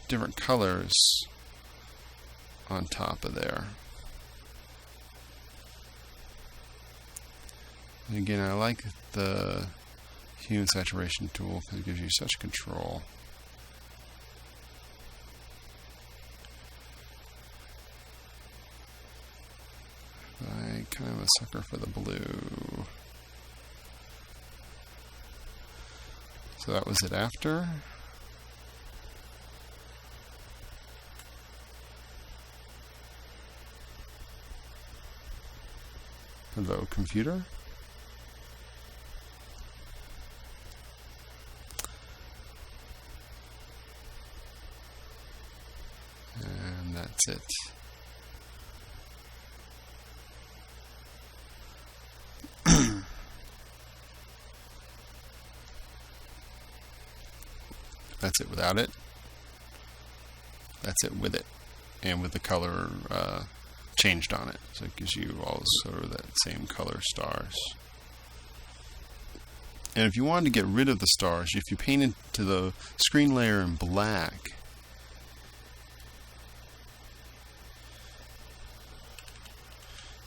different colors on top of there. And again, I like the hue and saturation tool because it gives you such control. I'm kind of a sucker for the blue. So that was it after. Hello, computer. And that's it. That's it without it. That's it with it. And with the color changed on it. So it gives you all sort of that same color stars. And if you wanted to get rid of the stars, if you paint into the screen layer in black,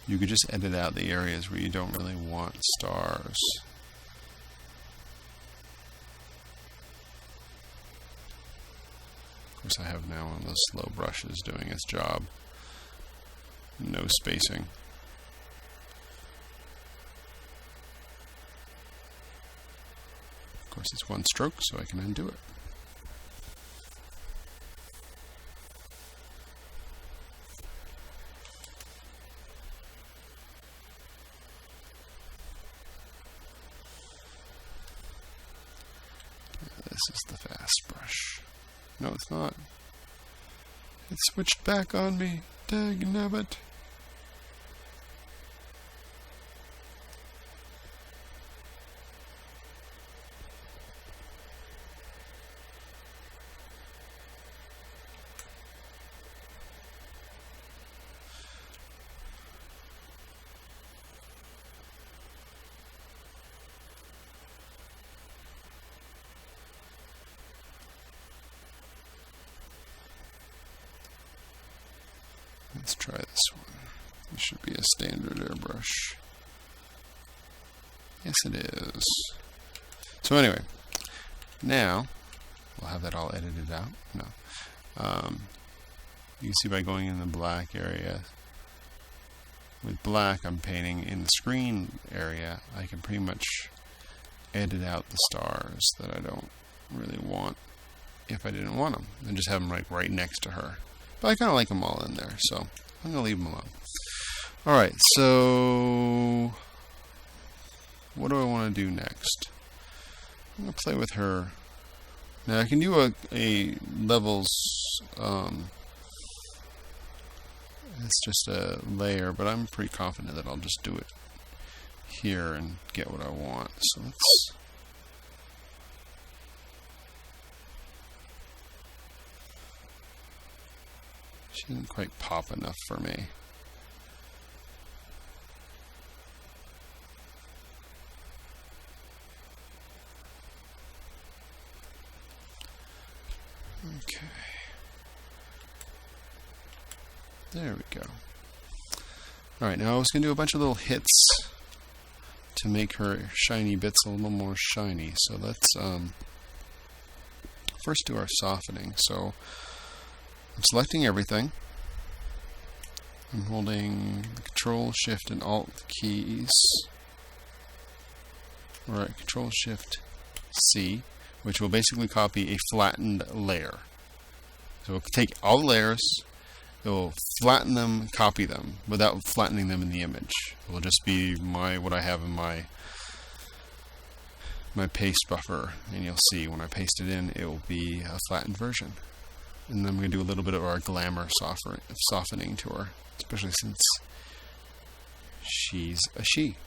you could just edit out the areas where you don't really want stars. Of course, I have now one of those slow brushes doing its job. No spacing. Of course, it's one stroke, so I can undo it. This is the fast brush. No, it's not. It switched back on me. Dagnabbit. Let's try this one. This should be a standard airbrush. Yes, it is. So anyway, now we'll have that all edited out. No, you can see by going in the black area. With black, I'm painting in the screen area. I can pretty much edit out the stars that I don't really want if I didn't want them, and just have them like right next to her. But I kind of like them all in there, so I'm going to leave them alone. Alright, so what do I want to do next? I'm going to play with her. Now I can do a levels, it's just a layer, but I'm pretty confident that I'll just do it here and get what I want. So let's... She didn't quite pop enough for me. Okay. There we go. Alright, now I was going to do a bunch of little hits to make her shiny bits a little more shiny. So let's first do our softening. So I'm selecting everything. I'm holding the Control, Shift, and Alt keys. Alright, Control, Shift, C, which will basically copy a flattened layer. So it'll take all the layers, it will flatten them, copy them, without flattening them in the image. It will just be what I have in my paste buffer, and you'll see when I paste it in, it will be a flattened version. And then I'm going to do a little bit of our glamour softening to her, especially since she's a she.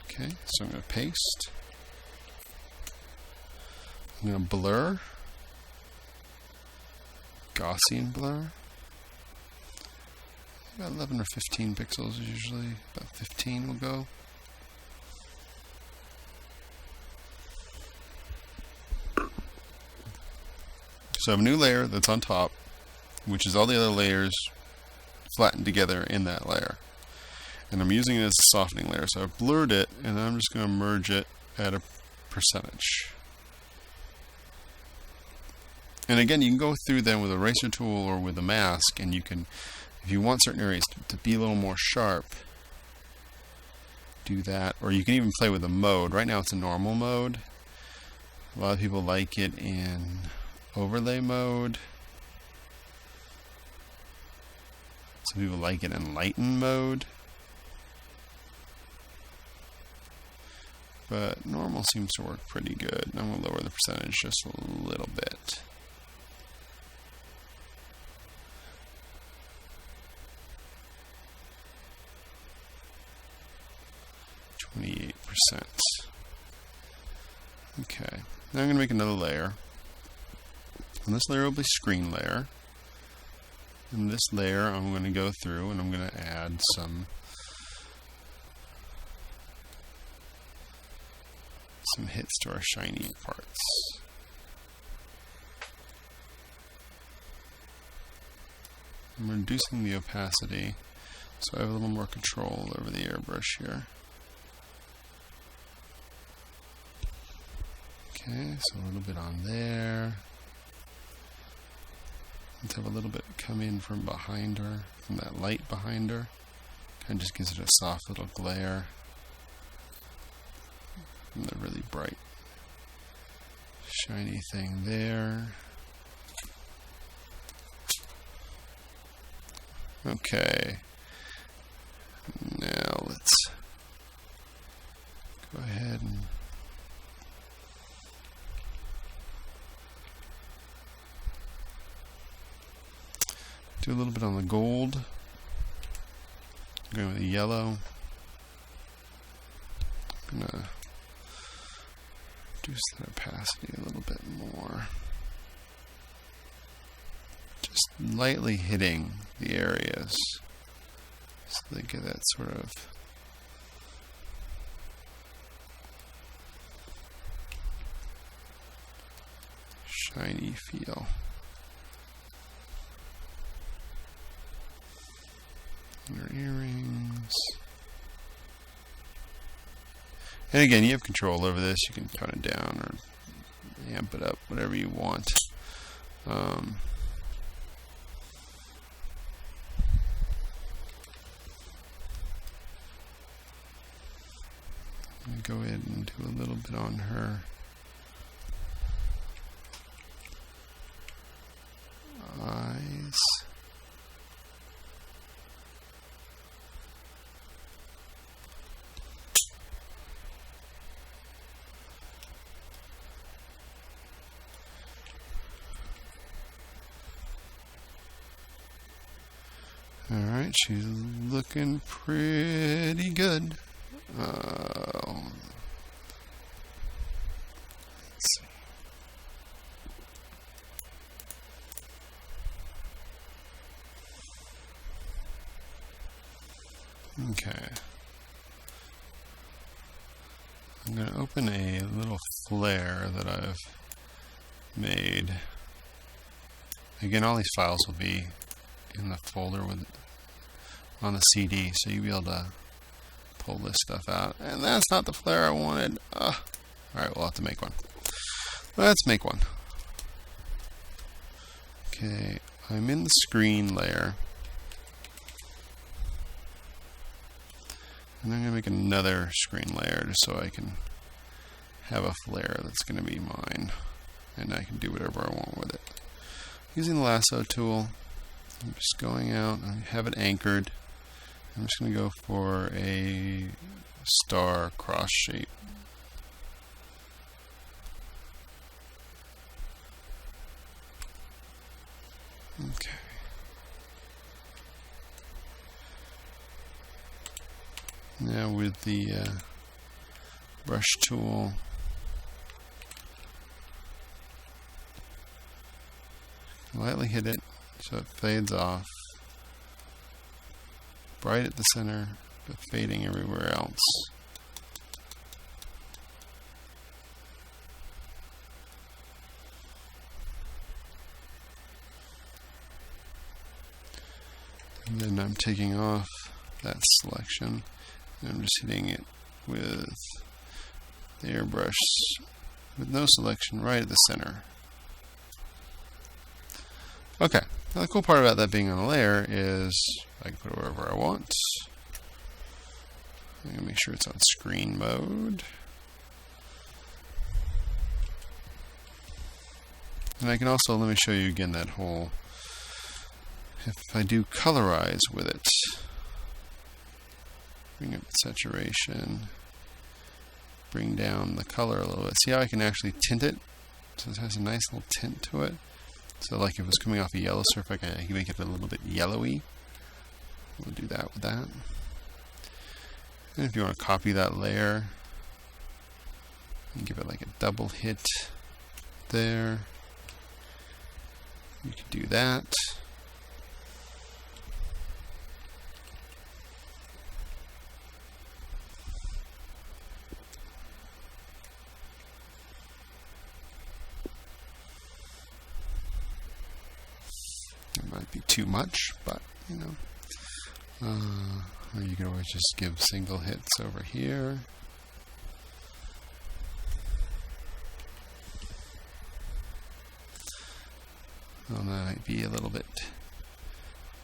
Okay, so I'm going to paste. I'm going to blur. Gaussian blur. about 11 or 15 pixels usually. About 15 will go. So I have a new layer that's on top, which is all the other layers flattened together in that layer. And I'm using it as a softening layer. So I've blurred it, and I'm just going to merge it at a percentage. And again, you can go through them with a eraser tool or with a mask, and you can, if you want certain areas to be a little more sharp, do that. Or you can even play with the mode. Right now it's a normal mode. A lot of people like it in overlay mode. Some people like it in lighten mode. But normal seems to work pretty good. I'm going to lower the percentage just a little bit. 28%. Okay, now I'm going to make another layer. And this layer will be screen layer. And this layer I'm going to go through and I'm going to add some hits to our shiny parts. I'm reducing the opacity so I have a little more control over the airbrush here. Okay, so a little bit on there. Let's have a little bit come in from behind her, from that light behind her. Kind of just gives it a soft little glare. And the really bright, shiny thing there. Okay. Now let's go ahead and do a little bit on the gold. I'm going with the yellow. I'm going to reduce that opacity a little bit more. Just lightly hitting the areas so they get that sort of shiny feel. Your earrings. And again, you have control over this. You can tone it down or amp it up, whatever you want. I'm going to go ahead and do a little bit on her eyes. Alright, she's looking pretty good. Let's see. Okay. I'm going to open a little flare that I've made. Again, all these files will be in the folder with on the CD, so you'll be able to pull this stuff out. And that's not the flare I wanted. Alright, we'll have to make one. Let's make one. Okay, I'm in the screen layer. And I'm going to make another screen layer just so I can have a flare that's going to be mine. And I can do whatever I want with it. Using the lasso tool, I'm just going out, I have it anchored. I'm just going to go for a star cross shape. Okay. Now with the brush tool, lightly hit it so it fades off. bright at the center, but fading everywhere else. And then I'm taking off that selection, and I'm just hitting it with the airbrush with no selection right at the center. Okay, now the cool part about that being on a layer is I can put it wherever I want. I'm going to make sure it's on screen mode. And I can also, let me show you again that whole, if I do colorize with it, bring up saturation, bring down the color a little bit. See how I can actually tint it? So it has a nice little tint to it. So like if it was coming off a yellow surface, I can make it a little bit yellowy. We'll do that with that. And if you want to copy that layer, and give it like a double hit there, you can do that. It might be too much, but you know. Or you can always just give single hits over here. Well, that might be a little bit,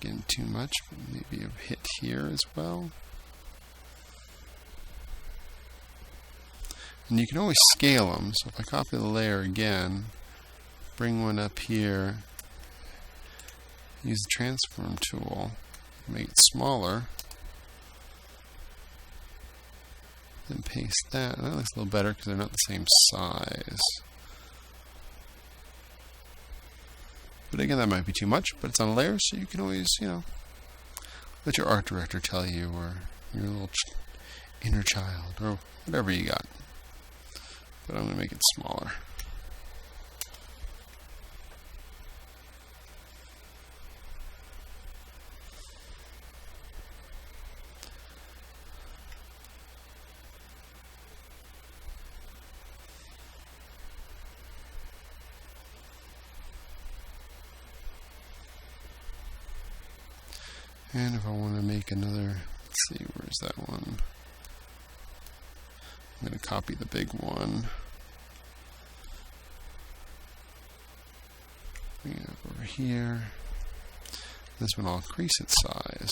again, too much, but maybe a hit here as well. And you can always scale them. So if I copy the layer again, bring one up here, use the transform tool, make it smaller, then paste that. That looks a little better because they're not the same size. But again, that might be too much, but it's on a layer, so you can always, you know, let your art director tell you, or your little inner child, or whatever you got. But I'm going to make it smaller. And if I want to make another, let's see, where's that one? I'm going to copy the big one. Bring it up over here. This one I'll increase its size.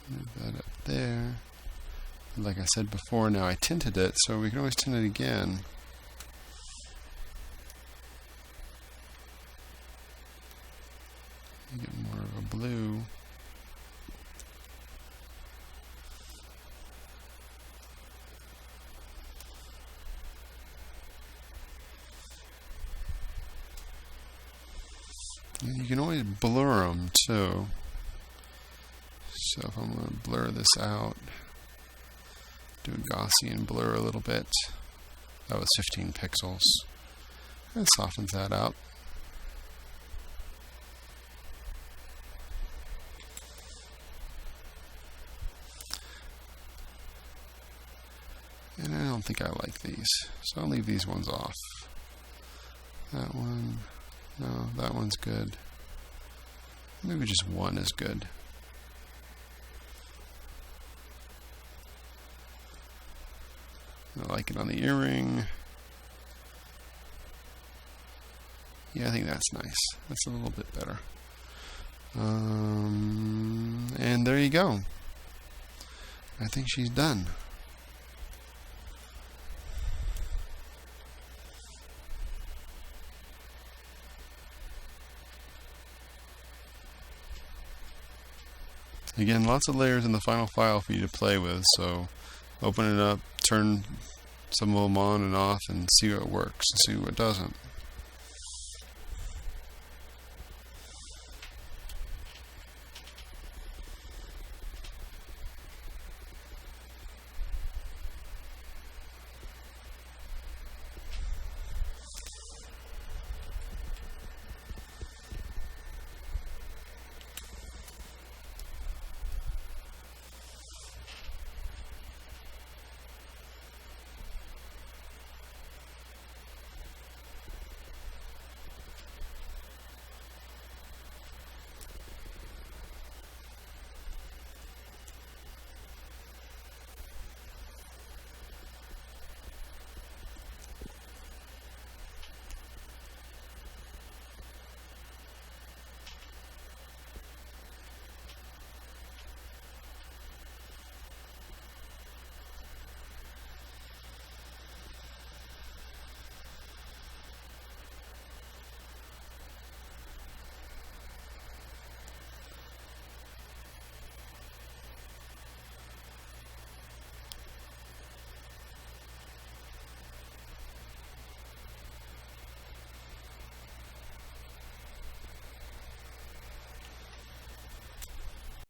Move that up there. And like I said before, now I tinted it, so we can always tint it again. Get more of a blue. And you can always blur them too. So if I'm going to blur this out, do a Gaussian blur a little bit. That was 15 pixels. That softens that out. And I don't think I like these, so I'll leave these ones off. That one, no, that one's good. Maybe just one is good. I like it on the earring. Yeah, I think that's nice. That's a little bit better. And there you go. I think she's done. Again, lots of layers in the final file for you to play with, so open it up, turn some of them on and off, and see what works and see what doesn't.